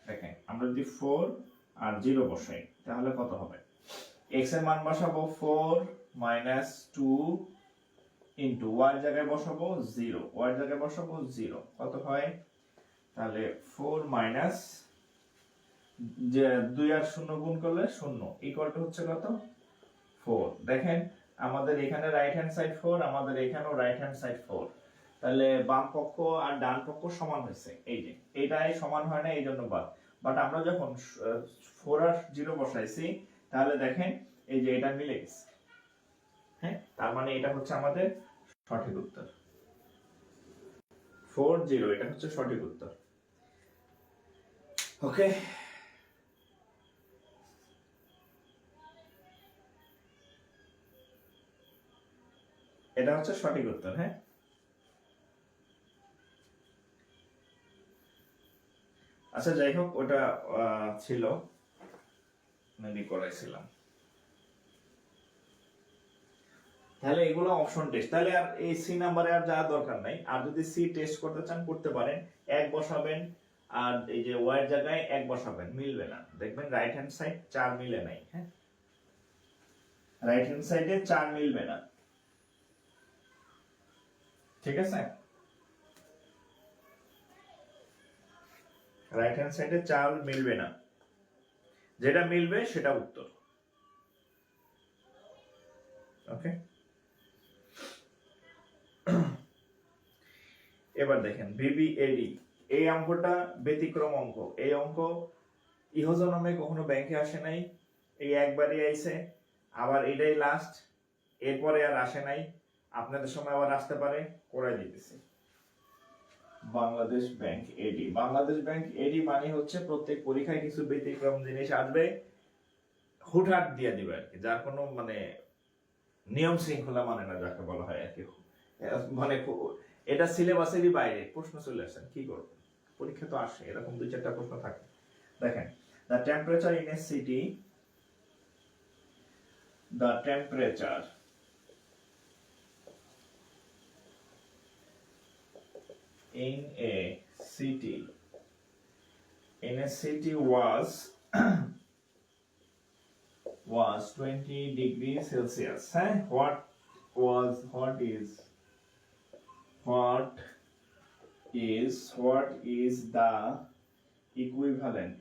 দেখেন আমরা যদি 4 আর 0 বসাই তাহলে কত হবে, x এর মান বসাবো 4 মাইনাস 2 ইন্টু y এর জায়গায় বসাবো 0, y এর জায়গায় বসাবো 0, কত হয় তাহলে 4 মাইনাস, যে 2 আর 0 গুণ করলে 0 ইকুয়াল টু হচ্ছে কত 4। দেখেন আমাদের এখানে রাইট হ্যান্ড সাইড 4, আমাদের এখানেও রাইট হ্যান্ড সাইড 4, তাহলে বাম পক্ষ আর ডান পক্ষ সমান হয়েছে, এই যে এটাই সমান হয় না, এই জন্য বাদ। বাট আমরা যখন 4 আর 0 বসাইছি, তাহলে দেখেন এই যে এটা মিলে গেছে, হ্যাঁ, তার মানে এটা হচ্ছে আমাদের সঠিক উত্তর, 4 0, এটা হচ্ছে সঠিক উত্তর। ওকে, এটা হচ্ছে সঠিক উত্তর, হ্যাঁ। আচ্ছা, যাই হোক, ওটা ছিল মেবি করাইছিলাম। তাহলে এগুলো অপশন টেস্ট, তাহলে আর এই সি নাম্বারে আর যাওয়ার দরকার নাই। আর যদি সি টেস্ট করতে চান করতে পারেন, 1 বসাবেন আর এই যে ওয়াই এর জায়গায় 1 বসাবেন, মিলবে না, দেখবেন রাইট হ্যান্ড সাইড 4 মিলে নাই, হ্যাঁ, রাইট হ্যান্ড সাইডে 4 মিলবে না, ঠিক আছে, রাইট হ্যান্ড সাইডে 4 মিলবে না, যেটা মিলবে সেটা উত্তর। ওকে, এবার দেখেন বিবিএডি, এই অঙ্কটা ব্যতিক্রম অঙ্ক, এই অঙ্ক ইহজনমে কখনো ব্যাংকে আসে নাই, এই একবারই আইছে, আবার এটাই লাস্ট, এরপরে আর আসে নাই, আপনাদের সময় আবার আসতে পারে, করে দিতেছি। বাংলাদেশ ব্যাংক এডি, বাংলাদেশ ব্যাংক এডি মানে হচ্ছে প্রত্যেক পরীক্ষায় কিছু ব্যতিক্রম জিনিস আসবে, হুটহাট দিয়ে দিবে আর কি, যার কোনো মানে নিয়ম শৃঙ্খলা মানে না, যাকে বলা হয় আর কি, মানে এটা সিলেবাসেরই বাইরে প্রশ্ন চলে আসেন, কি করব, পরীক্ষা তো আসে এরকম 2-4টা প্রশ্ন থাকে। দেখেন, the temperature in a city, the temperature in a city was 20 degrees Celsius, huh? What is the equivalent,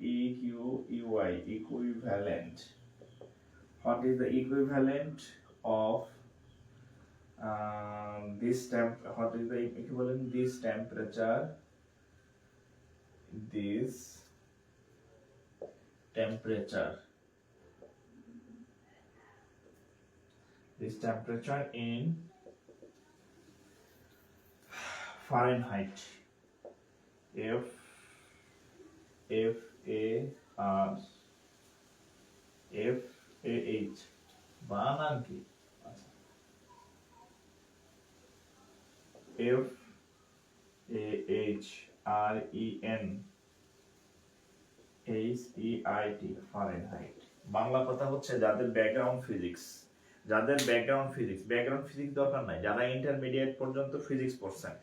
equivalent, what is the equivalent of this temperature, this temperature in Fahrenheit, F-A-R-F-A-H, বানান কি, F-A-H-R-E-N-H-E-I-T, ফারেনহাইট। বাংলা কথা হচ্ছে যাদের ব্যাকগ্রাউন্ড ফিজিক্স দরকার নাই, যারা ইন্টারমিডিয়েট পর্যন্ত ফিজিক্স পড়ছেন,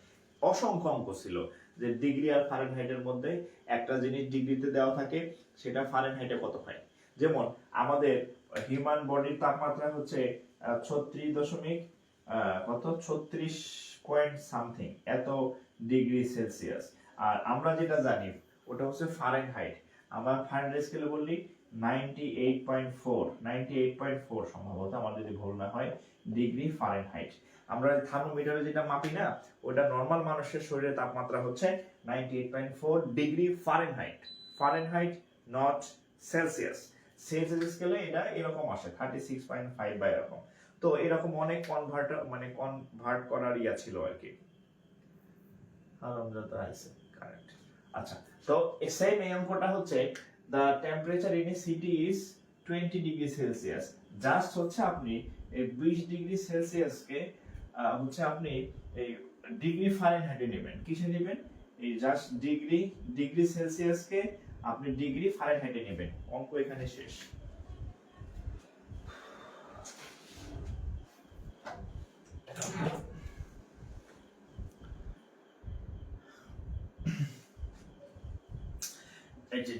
অসংখ্য অঙ্ক ছিল যে ডিগ্রি আর ফারেনহাইটের মধ্যে একটা জিনিস ডিগ্রিতে দেওয়া থাকে, সেটা ফারেনহাইটে কত হয়। যেমন আমাদের হিউম্যান বডির তাপমাত্রা হচ্ছে 36 পয়েন্ট সামথিং এত ডিগ্রি সেলসিয়াস, আর আমরা যেটা জানি ওটা হচ্ছে ফারেনহাইট। আমার ফারেনহাইট স্কেলে বললি 98.4 সম্ভবত, আমার যদি ভুল না হয়, ডিগ্রি ফারেনহাইট। আমরা থার্মোমিটারে যেটা মাপি না, ওটা নরমাল মানুষের শরীরের তাপমাত্রা হচ্ছে 98.4 degree Fahrenheit. Fahrenheit, not Celsius. Celsius স্কেলে এটা এরকম আসে 36.5 বা এরকম। তো এরকম অনেক কনভার্ট করার ইয়া ছিল আর কি। কারেক্ট। আচ্ছা, তো সেম এই অঙ্কটা হচ্ছে the temperature in a city is 20 degree Celsius. Just হচ্ছে আপনি এই 20 ডিগ্রি সেলসিয়াস কে হচ্ছে আপনি এই ডিগ্রি ফারেনহাইটে নেবেন। কিসে নেবেন? এই জাস্ট ডিগ্রি সেলসিয়াস কে আপনি ডিগ্রি ফারেনহাইটে নেবেন। অঙ্ক এখানে শেষ।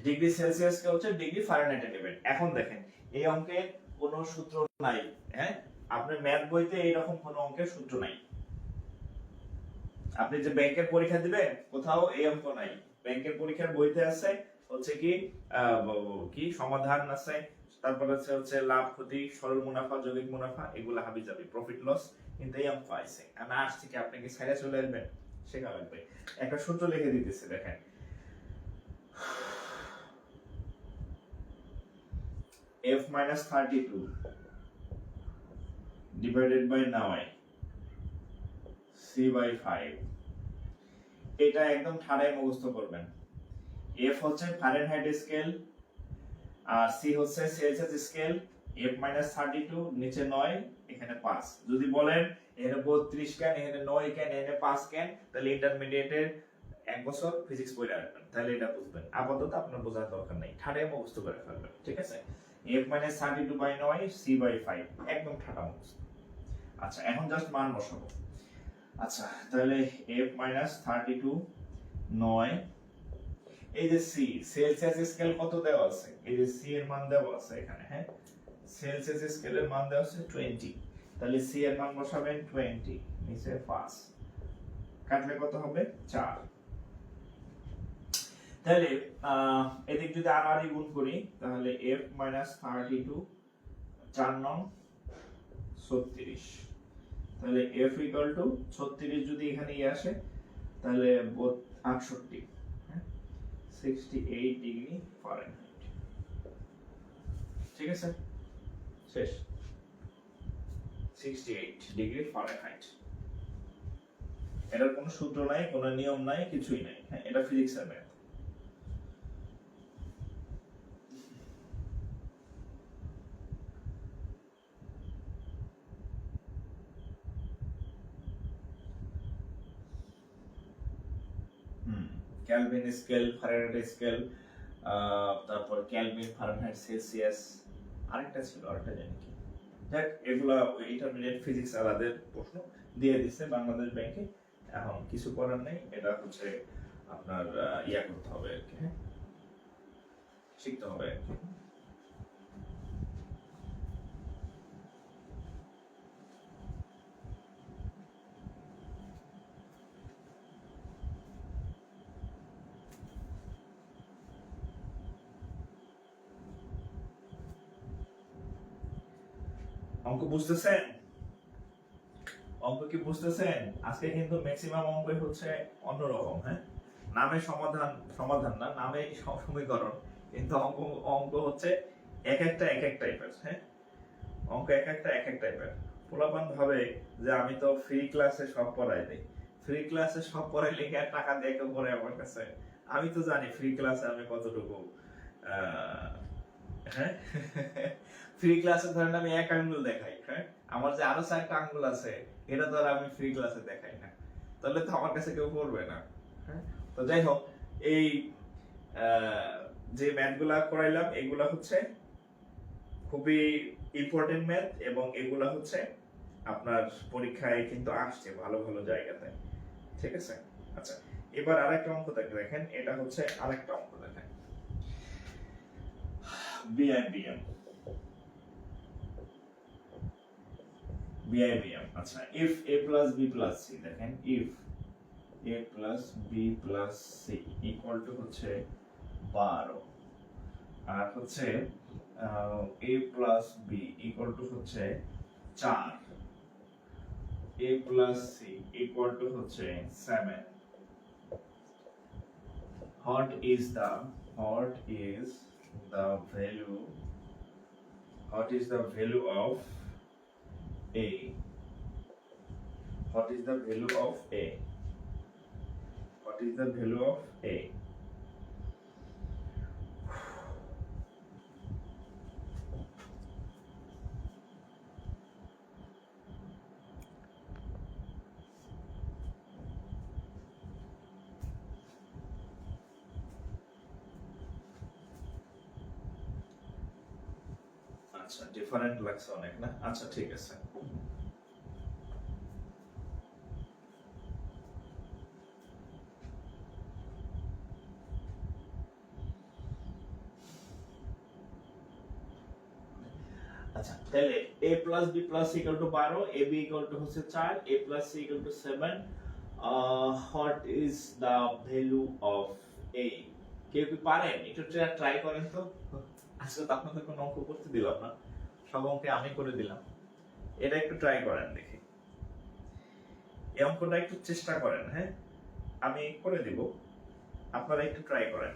ডিগ্রি সেলসিয়াস কে হচ্ছে ডিগ্রি ফারেনহাইটে নেবেন। এখন দেখেন এই অঙ্কের কোনো সূত্র নাই, হ্যাঁ? আপনার ম্যাথ বইতে এইরকম কোনো অঙ্কের সূত্র নাই। আপনি যে ব্যাংকের পরীক্ষা দিবেন, কোথাও এই অঙ্ক নাই। ব্যাংকের পরীক্ষার বইতে আছে হচ্ছে কি সমাধান আছে, তারপর হচ্ছে লাভ ক্ষতি, সরল মুনাফা, যৌগিক মুনাফা, এগুলা হাবিজাবি, প্রফিট লস। কিন্তু এই অঙ্ক আছে আমি আজ থেকে আপনি কি সাইডে চলে আসবেন, শেখা লাগবে। একটা সূত্র লিখে দিতেছে, দেখেন f minus 32 divided by 9 c by 5। এটা একদম ঠাড়াই মুখস্থ করবেন। f হচ্ছে ফারেনহাইট স্কেল, আর c হচ্ছে সেলসিয়াস স্কেল। f minus 32 নিচে 9, এখানে 5। যদি বলেন এখানে 32 কেন, এখানে 9 কেন, এখানে 5 কেন, তাহলে ইন্টারমিডিয়েটের 1 বছর ফিজিক্স পড়ে রাখবেন, তাহলে এটা বুঝবেন। আপাতত আপনার বোঝার দরকার নাই, ঠাড়াই মুখস্থ করে ফেলবেন, ঠিক আছে? f minus 32 by 9 c by 5, একদম ঠাড়া মুখস্থ। আচ্ছা, এখন জাস্ট মান বসাবো। আচ্ছা, তাহলে f minus 32 9, এই যে c সেলসিয়াস স্কেল কত দেওয়া আছে, এই যে c এর মান দেওয়া আছে এখানে, হ্যাঁ? সেলসিয়াস স্কেলের মান দেওয়া আছে 20, তাহলে c এর মান বসাবেন 20, নিচে 5, কাটলে কত হবে 4। তাহলে এদিক যদি আর গুণ করি, তাহলে f minus 32 4 নং 36, তাহলে f equal to 36 যদি এখানে আসে, তাহলে 68, হ্যাঁ, 68 ডিগ্রি ফারেনহাইট। ঠিক আছে, শেষ। 68 ডিগ্রি ফারেনহাইট। এটার কোনো সূত্র নাই, কোনো নিয়ম নাই, কিছুই নাই, হ্যাঁ? এটা ফিজিক্সের math. Kelvin scale, Fahrenheit scale, তারপর কেলভিন, ফারেনহাইট, সেলসিয়াস, আরেকটা ছিল, আরেকটা জানি কি। দেখ, এগুলা ইন্টারমিডিয়েট ফিজিক্স আলাদের প্রশ্ন দিয়ে দিচ্ছে বাংলাদেশ ব্যাংকে। এখন কিছু করার নেই, এটা হচ্ছে আপনার ইয়া করতে হবে আর কি, হ্যাঁ, শিখতে হবে আর কি। অঙ্ক বুঝতেছেন? অঙ্ক কি বুঝতেছেন? আজকে কিন্তু ম্যাক্সিমাম অঙ্কই হচ্ছে অন্যরকম, হ্যাঁ? নামে সমাধান না, নামে সমীকরণ, কিন্তু অঙ্ক অঙ্ক হচ্ছে এক একটা টাইপের, হ্যাঁ? অঙ্ক এক একটা টাইপের। পোলাপান ভাবে যে আমি তো ফ্রি ক্লাসে সব পড়াই দেই, ফ্রি ক্লাসে সব পড়াই লিখে আর টাকা দিয়ে কেউ পড়ে আমার কাছে। আমি তো জানি ফ্রি ক্লাসে আমি কতটুকু, হ্যাঁ? ফ্রি ক্লাসে ধরেন আমি এক আঙ্গুল দেখাই, হ্যাঁ? আমার যে আরো 4টা আঙ্গুল আছে, এটা তো আর আমি ফ্রি ক্লাসে দেখাই না, তাহলে তো আমার কাছে কেউ পড়বে না, হ্যাঁ? তো যাই হোক, এই যে ম্যাথগুলা করাইলাম, এগুলা হচ্ছে খুবই ইম্পর্টেন্ট ম্যাথ, এবং এগুলা হচ্ছে আপনার পরীক্ষায় কিন্তু আসছে ভালো ভালো জায়গাতে, ঠিক আছে? আচ্ছা, এবার আরেকটা অঙ্ক দেখেন, এটা হচ্ছে আরেকটা অঙ্ক দেখেন, বিআইবিএম। আচ্ছা, if a plus b plus c, দেখেন if a plus b plus c equal to হচ্ছে 12, আর হচ্ছে a plus B equal to হচ্ছে 4, a plus C equal to হচ্ছে 7. What is the value of a? What is the value of a? What is the value of a? আচ্ছা ডিফারেন্ট লাগছে অনেক না, আচ্ছা ঠিক আছে। আচ্ছা তাহলে a plus b plus c equal to 12, ab equal to হচ্ছে 4, a plus c equal to 7. What is the value of a? কেউ কি পারেন একটু ট্রাই করেন তো? আজকে তো আপনাদের কোনো অঙ্ক করতে দিলাম না, সব অঙ্কে আমি করে দিলাম। এটা একটু ট্রাই করেন দেখি, এই অঙ্কটা একটু চেষ্টা করেন। হ্যাঁ আমি করে দিব, আপনারা একটু ট্রাই করেন।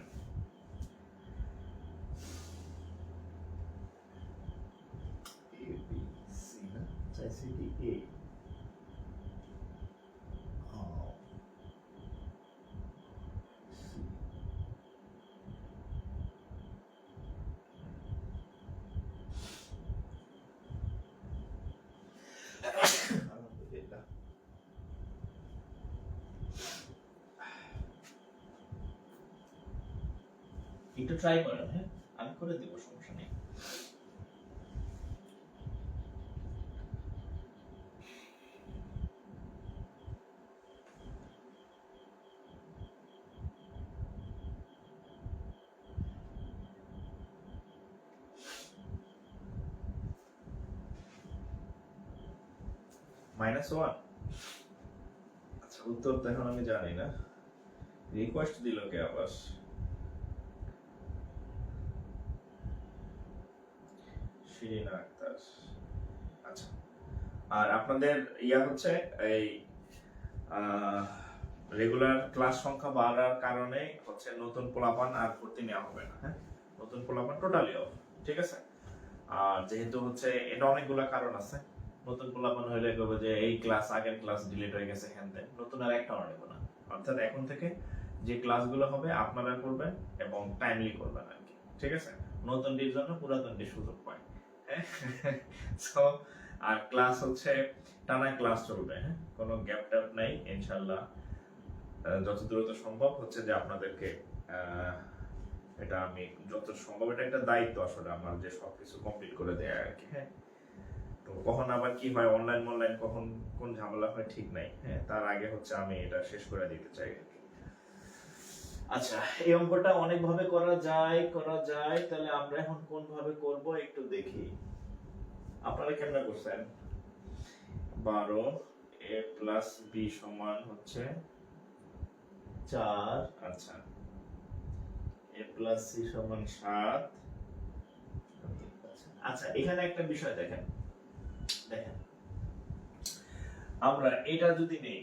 একটু ট্রাই করেন, হ্যাঁ আমি করে দেব, সমস্যা নেই। -1, আচ্ছা উত্তর তো এখন আমি জানি না, রিকোয়েস্ট দিল কে আবার? শিরিনা আক্তার। আচ্ছা আর আপনাদের ইয়া হচ্ছে এই রেগুলার ক্লাস সংখ্যা বাড়ার কারণে হচ্ছে নতুন পোলাপান আর ভর্তি নেওয়া হবে না। হ্যাঁ নতুন পোলাপান টোটালি অফ, ঠিক আছে। আর যেহেতু হচ্ছে এটা অনেকগুলো কারণ আছে, নতুন পোলাপান হইলে কবে যে এই ক্লাস আগের ক্লাস ডিলিট হয়ে গেছে হ্যান দেন, নতুন আর একটা নেব না। অর্থাৎ এখন থেকে যে ক্লাসগুলো হবে আপনারা করবেন এবং টাইমলি করবেন আর কি, ঠিক আছে। নতুনটির জন্য পুরাতনটি সুযোগ পায়। হ্যাঁ সো আর ক্লাস হচ্ছে টানা ক্লাস চলবে, হ্যাঁ কোনো গ্যাপ ট্যাপ নাই ইনশাআল্লাহ। যত দ্রুত সম্ভব হচ্ছে যে আপনাদেরকে এটা আমি যত সম্ভব, এটা একটা দায়িত্ব আসলে আমার যে সবকিছু কমপ্লিট করে দেয়া আর কি। হ্যাঁ তো কখন আবার কি হয় অনলাইন কখন কোন ঝামেলা হয় ঠিক নাই, হ্যাঁ তার আগে হচ্ছে আমি এটা শেষ করে দিতে চাই। আচ্ছা এই অঙ্কটা অনেক ভাবে করা যায়, তাহলে আমরা এখন কোন ভাবে করব একটু দেখি। আপনারা কেমনে করছেন? 12 a প্লাস b সমান হচ্ছে 4, আচ্ছা a প্লাস c সমান 7। আচ্ছা এখানে একটা বিষয় দেখেন, আমরা এটা যদি নেই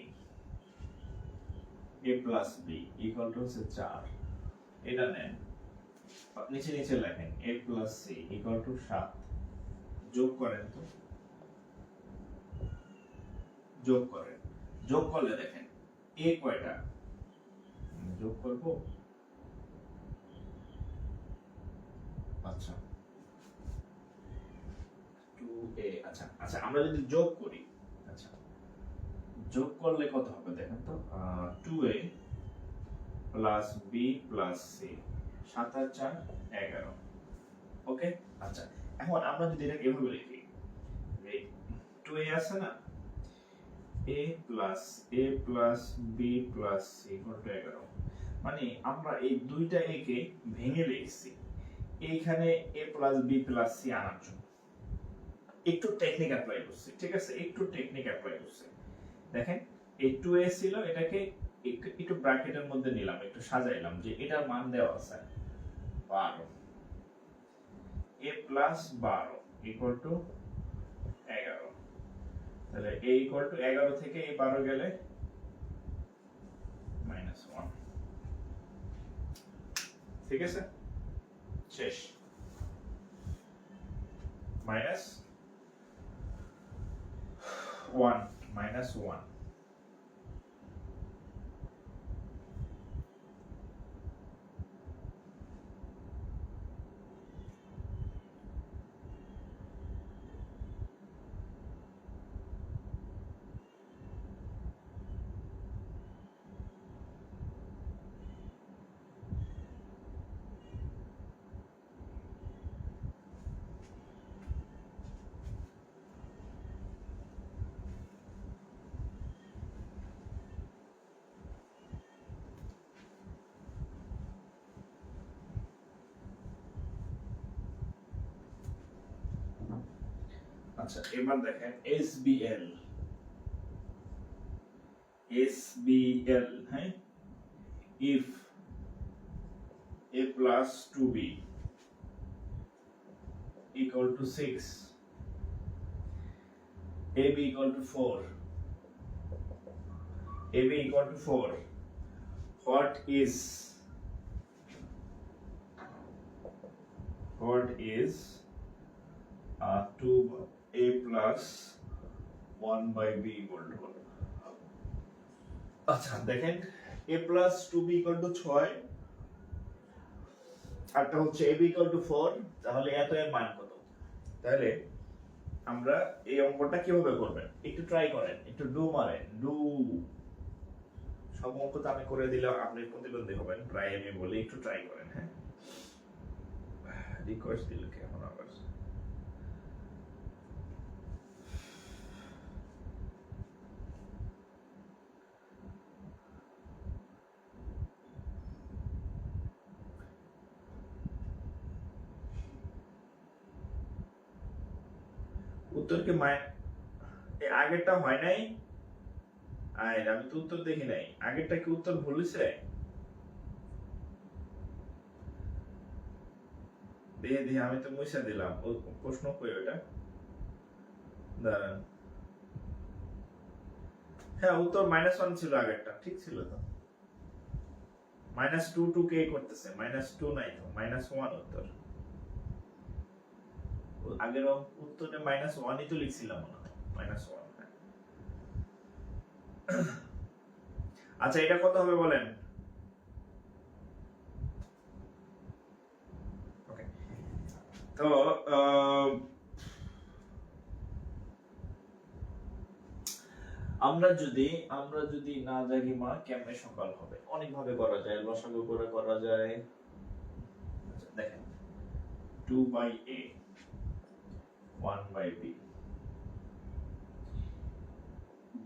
a plus b equal to হচ্ছে 4, এটা নেন নিচে লেখেন a plus c equal to 7, যোগ করেন তো, যোগ করলে দেখেন a কয়টা যোগ করব? আচ্ছা 2a। আচ্ছা আমরা যদি যোগ করি, আচ্ছা যোগ করলে কত হবে দেখেন তো, 2a plus b plus c, 7 আর 4 11। ওকে আচ্ছা এখন আমরা যদি এটা এভাবে লিখি, 2a আছে না, a plus b plus c equal two 11, মানে আমরা এই দুইটা a কে ভেঙে লিখছি এইখানে a plus b plus c আনার জন্য। একটু টেকনিক অ্যাপ্লাই করছি, ঠিক আছে, একটু টেকনিক অ্যাপ্লাই করছি। দেখেন এই 2a ছিল, এটাকে একটু ব্র্যাকেটের মধ্যে নিলাম, একটু সাজাইলাম যে এটার মান দেওয়া আছে 12, a প্লাস 12 ইকুয়াল টু 11। তাহলে a ইকুয়াল টু 11 থেকে এই 12 গেলে -1। ঠিক আছে, শেষ। -1 -1। আচ্ছা, এবার দেখেন SBL, হ্যাঁ, if a plus 2b equal to 6, ab equal to 4, ab equal to 4, what is 2a plus 1 by b equal to 1? আচ্ছা দেখেন, a plus 2b equal to 6, আরটা হচ্ছে ab equal to 4, তাহলে এত এর মান কত? তাহলে আমরা এই অঙ্কটা কিভাবে করবেন একটু ট্রাই করেন, একটু ডু সব অঙ্ক তো আমি করে দিলাম, আপনি প্রতিবন্ধী হবেন, প্রায় আমি বলি একটু ট্রাই করেন। হ্যাঁ, রিকোয়েস্ট দিল কেমন আবার? উত্তর কি আগেরটা হয় নাই? আমি তো উত্তর দেখি নাই, আগেরটা কি উত্তর ভুল হয়েছে? দিয়ে আমি তো মুছে দিলাম, প্রশ্ন কই ওটা? দাঁড়ান, হ্যাঁ উত্তর -1 ছিল, আগেরটা ঠিক ছিল তো। -2 কে করতেছে, -2 নাই তো, -1 উত্তর। আগের উত্তরে -1ই তো লিখছিলাম মনে হয়, -1। আচ্ছা, এটা কত হবে বলেন? ওকে, তো আমরা যদি না জাগি মা কেমনে সকাল হবে? অনেক ভাবে করা যায়, লসাগু করে করা যায়। আচ্ছা দেখেন, 2 by a 1 by b,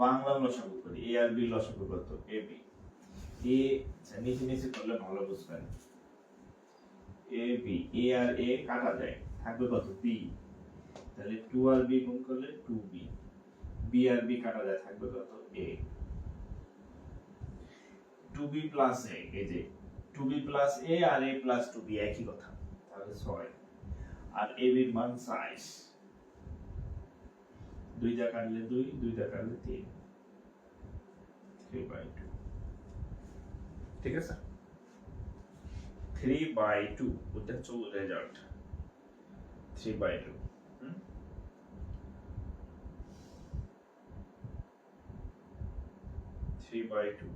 Bangla লসাগু করি, a আর b লসাগু কত? ab, a নিচে নিচে করলে ভালো বুঝবেন। ab, a আর a কাটা যায়, থাকবে কত? b, তাহলে 2 আর b গুণ করলে 2b, b আর b কাটা যায়, থাকবে কত? a। 2b প্লাস a, এই যে 2b প্লাস a আর a প্লাস 2b একই কথা, তাহলে 6। আর ab এর মান 6, 2 দা কাটলে 2, 2 দা কাটলে 3, 3/2। ঠিক আছে, 3/2, ওটা হচ্ছে রেজাল্ট, 3/2। 3/2।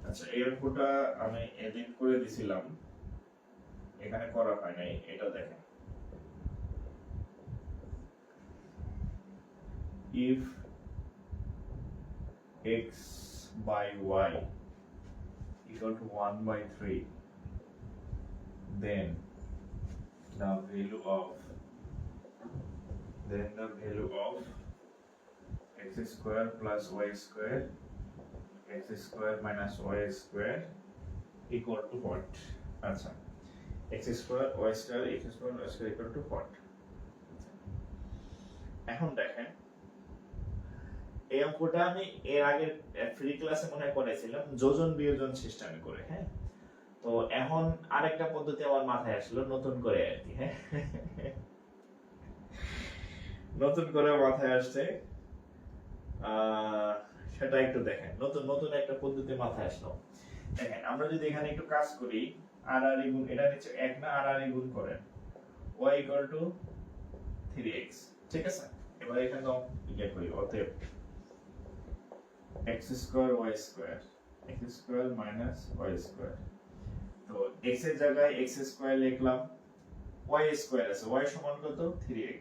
আচ্ছা, এই অঙ্কটা আমি এডিট করে দিছিলাম, এখানে করা হয় নাই, এটা দেখেন। if x by y equal to 1/3, then the value of x square plus y square, x square minus y square equal to what? আচ্ছা, x square y square x square y square equal to what? এখন দেখেন, এই অঙ্কটা আমি এর আগে ফ্রি ক্লাসে মনে হয় করেছিলাম যোজন বিয়োজন সিস্টেমে করে, হ্যাঁ। তো এখন আরেকটা পদ্ধতি আমার মাথায় আসলো নতুন করে আর কি, হ্যাঁ। নতুন করে মাথায় আসছে, সেটা একটু দেখেন। নতুন নতুন একটা পদ্ধতি মাথায় আসলো। দেখেন, আমরা যদি এখানে একটু কাজ করি, আর আর গুণ, এটা নিচে 1 না, আর আর গুণ করেন y ইকুয়াল টু 3x, ঠিক আছে। এবার এখানে ইয়ে করি, অতএব x square y square x square minus y square. তো x এর জায়গায় x স্কয়ার লিখলাম, y স্কয়ার আছে, y সমান কত? 3x,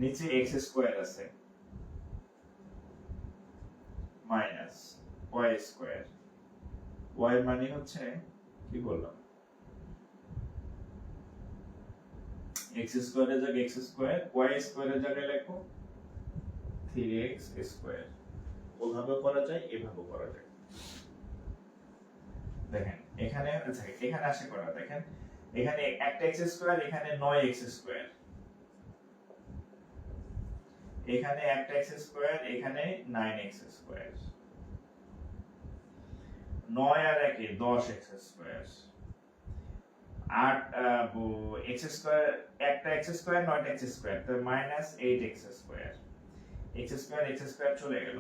নিচে x স্কয়ার আছে মাইনাস y স্কয়ার। y মানে হচ্ছে কি বললাম, x স্কয়ারের জায়গায় x স্কয়ার, y স্কয়ারের জায়গায় লিখো 3x স্কয়ার। ওভাবে করা যায়, এভাবে করা যায়। দেখেন এখানে, আচ্ছা এখানে আসে করা, দেখেন এখানে একটা x স্কয়ার, এখানে 9x স্কয়ার, এখানে একটা x স্কয়ার, এখানে 9x স্কয়ার, 9 আর 1 10x স্কয়ার, 8 x স্কয়ার, একটা x স্কয়ার 9টা x স্কয়ার, তো minus 8x square. x square চলে গেল,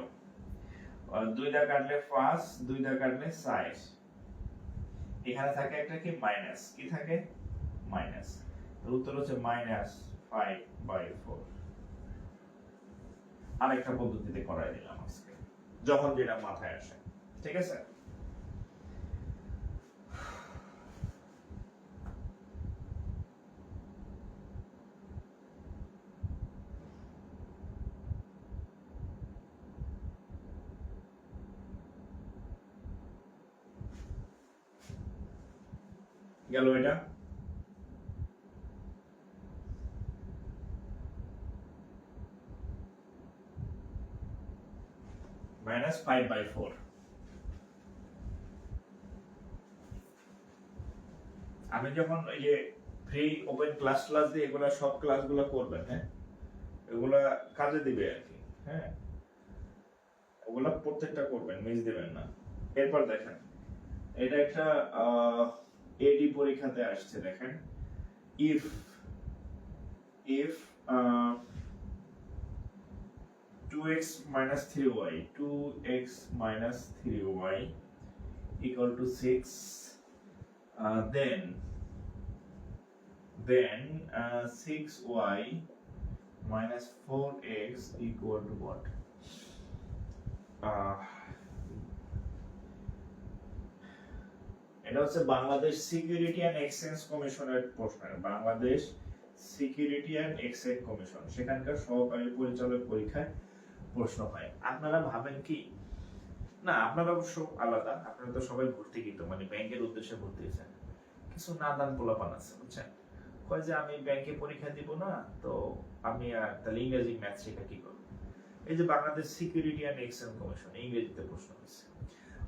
আর 2 দা কাটলে 5, 2 দা কাটলে 6, এখানে থাকে একটা কি মাইনাস, কি থাকে মাইনাস। এর উত্তর হচ্ছে -5/4। আরেকটা পদ্ধতিতে করাই দিলাম আজকে, যখন যেটা মাথায় আসে, ঠিক আছে। গেল এটা। -5/4। আমি যখন ওই যে ফ্রি ওপেন ক্লাস দিয়ে এগুলা সব ক্লাসগুলো করবেন, হ্যাঁ, এগুলা কাজে দিবে আর কি, হ্যাঁ, ওগুলা প্রত্যেকটা করবেন, মিস দিবেন না। এরপর দেখেন, এটা একটা এডি পরীক্ষাতে আসছে, দেখেন if 2x minus 3y equal to 6, then 6y minus 4x equal to what? এটা হচ্ছে বাংলাদেশ সিকিউরিটি অ্যান্ড এক্সচেঞ্জ কমিশনের প্রশ্ন, Bangladesh security and exchange commission, সেখানকার সহকারী পরিচালক পরীক্ষায় প্রশ্ন হয়। আপনারা ভাবেন কি না, আপনারা অবশ্য আলাদা, আপনারা তো সবাই ভর্তি, কিন্তু মানে ব্যাংকের উদ্দেশ্যে ভর্তি হয়েছেন। কিছু নাদান পোলাপান আছে, বুঝছেন, কয় যে আমি ব্যাংকে পরীক্ষা দিব না, তো আমি তাহলে ইংরেজি ম্যাথ শেখা কি করব। এই যে Bangladesh security and exchange commission, ইংরেজিতে প্রশ্ন হয়েছে।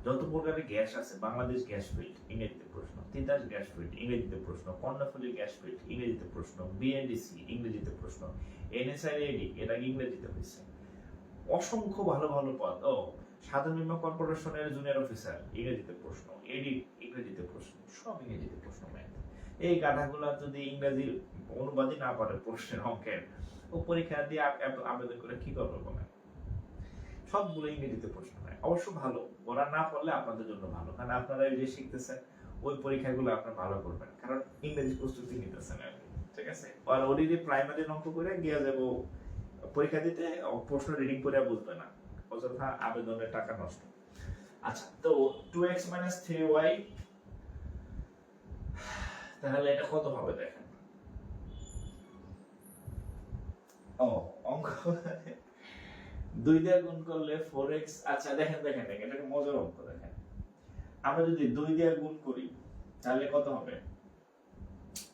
যত প্রকারের গ্যাস আছে, বাংলাদেশ গ্যাস ফিল্ড ইংরেজিতে প্রশ্ন, তিতাস গ্যাস ফিল্ড ইংরেজিতে প্রশ্ন, কর্ণফুলী গ্যাস ফিল্ড ইংরেজিতে প্রশ্ন, বিএনডিসি ইংরেজিতে প্রশ্ন, এনএসআইডি এটা ইংরেজিতে হয়েছে। অসংখ্য ভালো ভালো পদ, সাধারণ বীমা কর্পোরেশনের জুনিয়র অফিসার ইংরেজিতে প্রশ্ন, এডি ইংরেজিতে প্রশ্ন, সব ইংরেজিতে প্রশ্ন। এই গাধাগুলা যদি ইংরেজি অনুবাদই না পারে প্রশ্নের অঙ্কের, ও পরীক্ষা দিয়ে আবেদন করে কি করবে বলেন? সবগুলো ইংরেজিতে প্রশ্ন হয়। অবশ্য ভালো, ওরা না পড়লে আপনাদের জন্য ভালো, কারণ আপনারা যে শিখতেছেন ওই পরীক্ষাগুলো আপনারা ভালো করবেন, কারণ ইংরেজি প্রস্তুতি নিতেছেন আর কি, ঠিক আছে। আর ওদিকে প্রাইমারি অঙ্ক করে গিয়ে যাব পরীক্ষা দিতে, প্রশ্ন রিডিং করে বুঝবে না, অযথা আবেদনের টাকা নষ্ট। আচ্ছা, তো 2x 3y, তাহলে এটা কত হবে দেখেন। অঙ্ক 2 দিয়ে গুণ করলে 4x। আচ্ছা দেখেন দেখেন দেখেন, এটা মজার অঙ্ক। দেখেন, আমরা যদি 2 দিয়ে গুণ করি তাহলে কত হবে?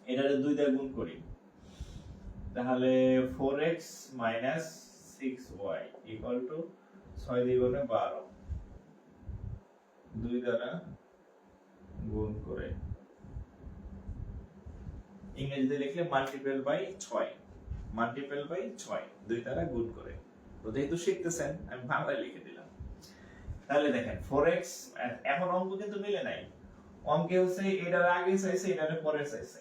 এটারে 2 দিয়ে গুণ করি তাহলে 4x 6y ইকুয়াল টু 6 দ্বিগুণে 12। 2 দ্বারা গুণ করে, ইংরেজিতে লিখলে মাল্টিপল বাই 6, মাল্টিপল বাই 6 2 দ্বারা গুণ করে। তো যেহেতু শিখতেছেন আমি বাংলায় লিখে দিলাম। তাহলে দেখেন 4x, এখন অঙ্ক কিন্তু মিলে নাই, অঙ্কে হচ্ছে এটার আগে চাইছে এটার পরে চাইছে,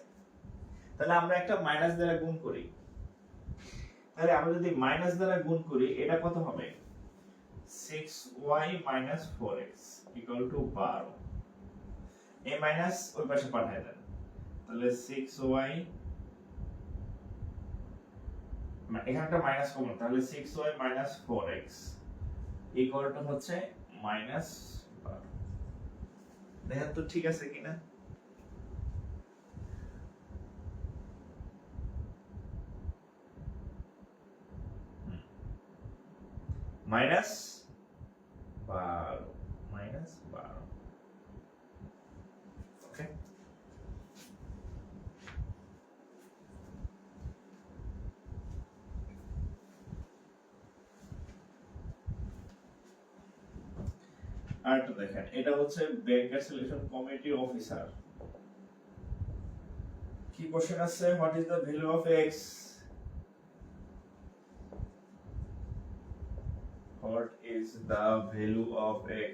তাহলে আমরা একটা মাইনাস দ্বারা গুণ করি। তাহলে আমরা যদি মাইনাস দ্বারা গুণ করি এটা কত হবে, 6y 4x ইকুয়াল টু 12, এই মাইনাস ওই পাশে পাঠিয়ে দেন, তাহলে 6y, এখানে একটা মাইনাস কমন, তাহলে 6y 4x ইকুয়াল টু হচ্ছে -12। দেখেন তো ঠিক আছে কিনা। -12 ওকে। আরেকটা দেখেন, এটা হচ্ছে ব্যাংকের সিলেকশন কমিটি অফিসার। কি কোশ্চেন আছে, what is the value of x, what is the value of x,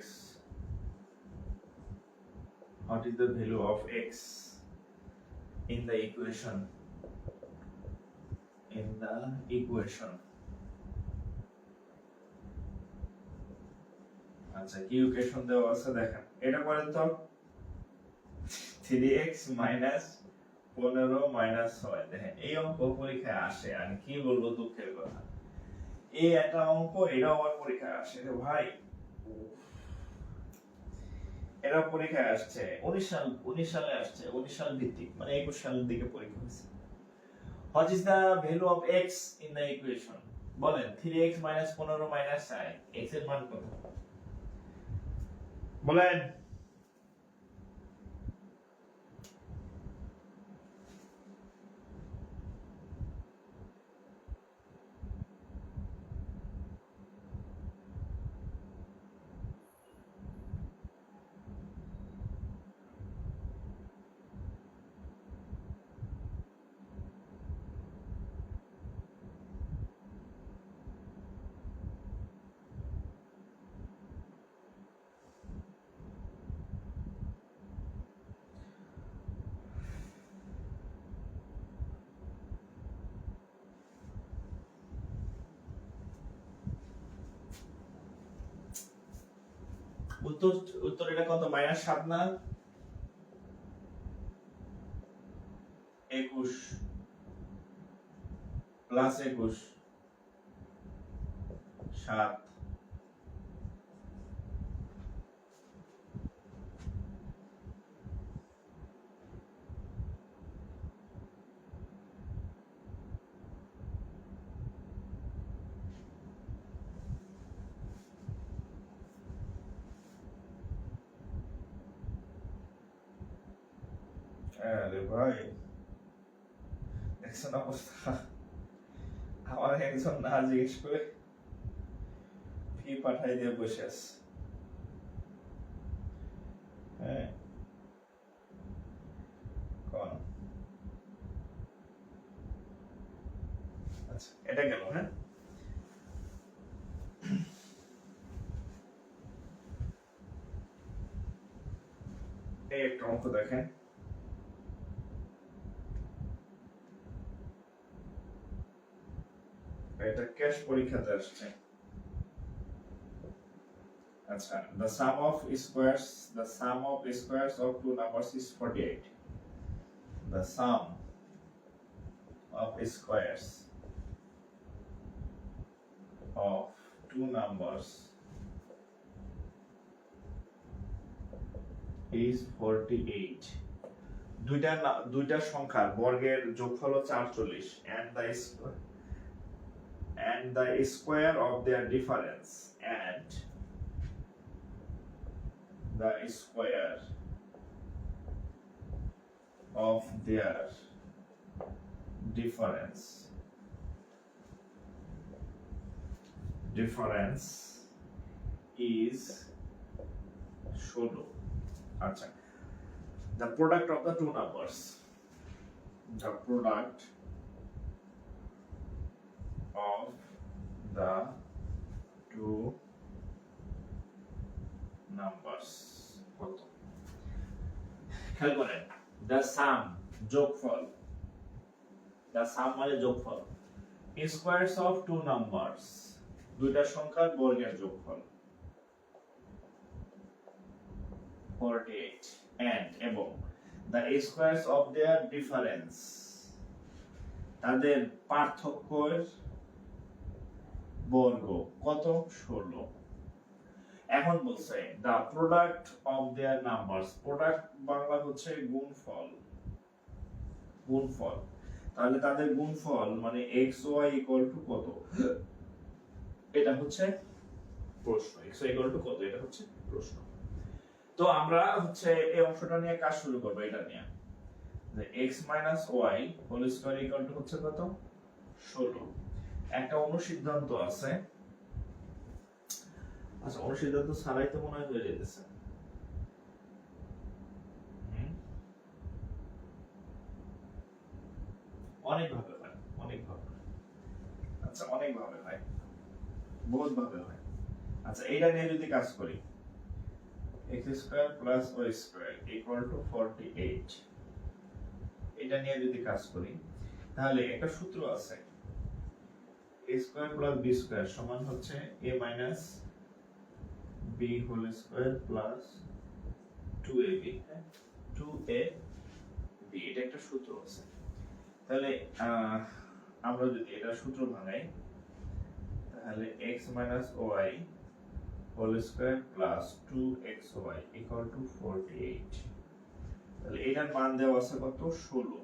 what is the value of x in the equation, in the equation। আচ্ছা কি ইকুয়েশন দেওয়া আছে দেখেন, এটা করেন তো 3x 15 6, দেখেন এই অঙ্ক পরীক্ষায় আসে, আমি কি বলবো দুঃখের কথা, এই একটা অঙ্ক এটাও আমার পরীক্ষায় আসে রে ভাই, এটা পরীক্ষায় আসছে 19 সালে আসছে, 19 সাল ভিত্তিক, মানে 21 সালের দিকে পরীক্ষা হয়েছে। What is the value of x in the equation? বলেন 3x 15 6, x এর মান কত বলেন। উত্তর উত্তর এটা কত, -7 না 21 প্লাস 21 7, আরে ভাই দেখছেন অবস্থা, আমার একজন না জিজ্ঞেস করে ফি পাঠাই দিয়ে বসে আছে। হ্যাঁ কোন, আচ্ছা এটা গেল। হ্যাঁ এই একটা অঙ্ক দেখেন, এটা ক্যাশ পরীক্ষাতে আসছে। আচ্ছা, the sum of squares of two numbers is 48, the sum of squares of two numbers is 48, দুইটা সংখ্যার বর্গের যোগফল 48 and the square of their difference, and the square of their difference is 16। আচ্ছা, the product of the two numbers, the product of the two numbers কত? খেয়াল করেন, the sum যোগফল, the sum মানে যোগফল, squares of two numbers দুইটা সংখ্যার বর্গের যোগফল 48 and এবং the squares of their difference তাদের পার্থক্যের বর্গ কত? 16। এখন বলছে the product of their numbers, product Bangla হচ্ছে গুণফল, গুণফল, তাহলে তাদের গুণফল মানে x y equal to কত, এটা হচ্ছে প্রশ্ন। x y equal to কত, এটা হচ্ছে প্রশ্ন। তো আমরা হচ্ছে এই অংশটা নিয়ে কাজ শুরু করব, এটা নিয়ে যে x y whole square equal to হচ্ছে কত? 16। একটা অনুসিদ্ধান্ত আছে, আচ্ছা অনুসিদ্ধান্ত ছাড়াই তো মনে হয় হয়ে যেতেছে। অনেক ভাবে হয়, অনেক ভাবে, আচ্ছা অনেক ভাবে হয়, বহুত ভাবে হয়। আচ্ছা এইটা নিয়ে যদি কাজ করি, x square plus y square equal to 48, এটা নিয়ে যদি কাজ করি তাহলে একটা সূত্র আছে, a square plus b square সমান হচ্ছে a minus b whole square plus 2ab, 2ab, এটা একটা সূত্র আছে। তাহলে আমরা যদি এটা সূত্র ভাঙাই তাহলে x y whole square plus 2xy equal to 48, তাহলে এটার মান দেওয়া আছে কত? 16।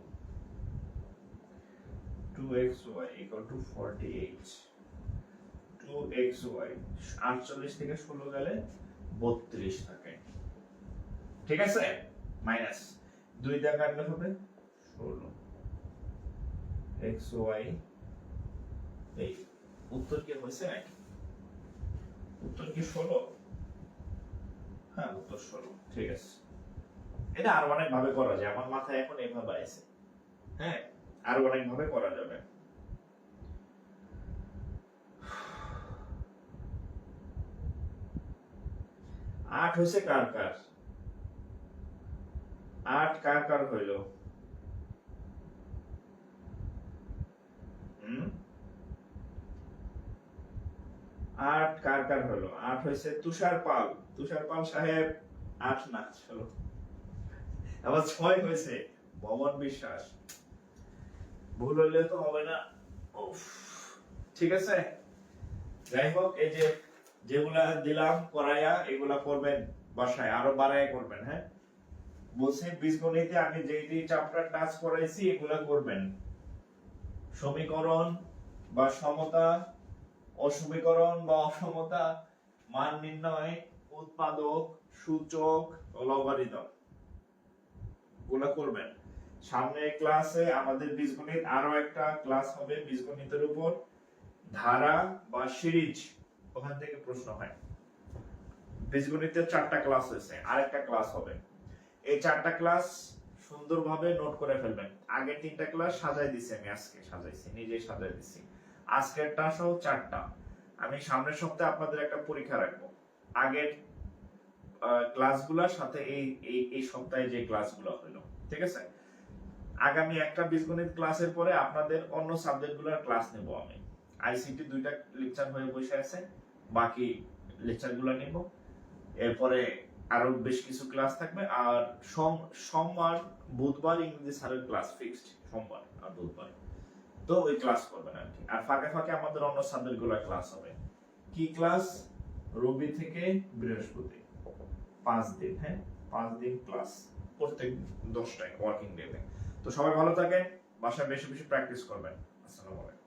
2xy ইকুয়াল টু 48, 2xy 48 থেকে 16 গেলে 32 থাকে, ঠিক আছে? মাইনাস 2 দিয়ে কাটলে হবে 16 xy। এই উত্তর কি হয়েছে নাকি? উত্তর কি 16? হ্যাঁ উত্তর 16, ঠিক আছে। এটা আরো অনেক ভাবে করা যায়, আমার মাথায় এখন এইভাবে আছে, হ্যাঁ আরো অনেক ভাবে করা যাবে। আট হইছে কার কার? 8 কার কার হইল? 8 কার কার হলো? 8 হইছে তুষার পাল, তুষার পাল সাহেব 8 না 16। আবার 6 হইছে ভবন বিশ্বাস, ভুল হইলে তো হবে না। উফ, ঠিক আছে, যাই হোক এই যে যেগুলা দিলাম করাইয়া এগুলা করবেন বাসায়, আরো বাড়ায় করবেন। হ্যাঁ বলছি বীজগণিতে আমি যেই চ্যাপ্টার টাচ করাইছি এগুলা করবেন, সমীকরণ বা সমতা, অসমীকরণ বা অসমতা, মান নির্ণয়, উৎপাদক, সূচক, লগারিদম, গুলা করবেন। সামনের ক্লাসে আমাদের বীজগণিত আরো একটা ক্লাস হবে বীজগণিতের উপর, ধারা বা সিরিজ, ওখান থেকে প্রশ্ন হয়। বীজগণিতের 4টা ক্লাস হয়েছে, আরেকটা ক্লাস হবে। এই 4টা ক্লাস সুন্দরভাবে নোট করে ফেলবেন। আগে 3টা ক্লাস সাজাই দিছি, আমি আজকে সাজাইছি, নিজে সাজাই দিছি। আজকেরটা সহ 4টা। আমি সামনের সপ্তাহে আপনাদের একটা পরীক্ষা রাখবো, আগের ক্লাসগুলোর সাথে এই সপ্তাহে যে ক্লাসগুলো হলো, ঠিক আছে? আগামী একটা বীজগণিত ক্লাসের পরে আপনাদের অন্য সাবজেক্টগুলোর ক্লাস নেব আমি। আইসিটি 2টা লেকচার হয়ে বসে আছে, বাকি লেকচারগুলো নেব। এরপরে আরো বেশ কিছু ক্লাস থাকবে। আর সোমবার বুধবার ইংরেজি স্যারের ক্লাস ফিক্সড, সোমবার আর বুধবার, তো ওই ক্লাস করবেন আর কি। আর ফাঁকে ফাঁকে আমাদের অন্য সাবজেক্টগুলোর ক্লাস হবে। কি ক্লাস? রবি থেকে বৃহস্পতি 5 দিন, হ্যাঁ 5 দিন ক্লাস, প্রত্যেক 10টায় ওয়ার্কিং ডেতে। তো সবাই ভালো থাকেন, বাসায় বেশি বেশি প্র্যাকটিস করবেন। আসসালামু আলাইকুম।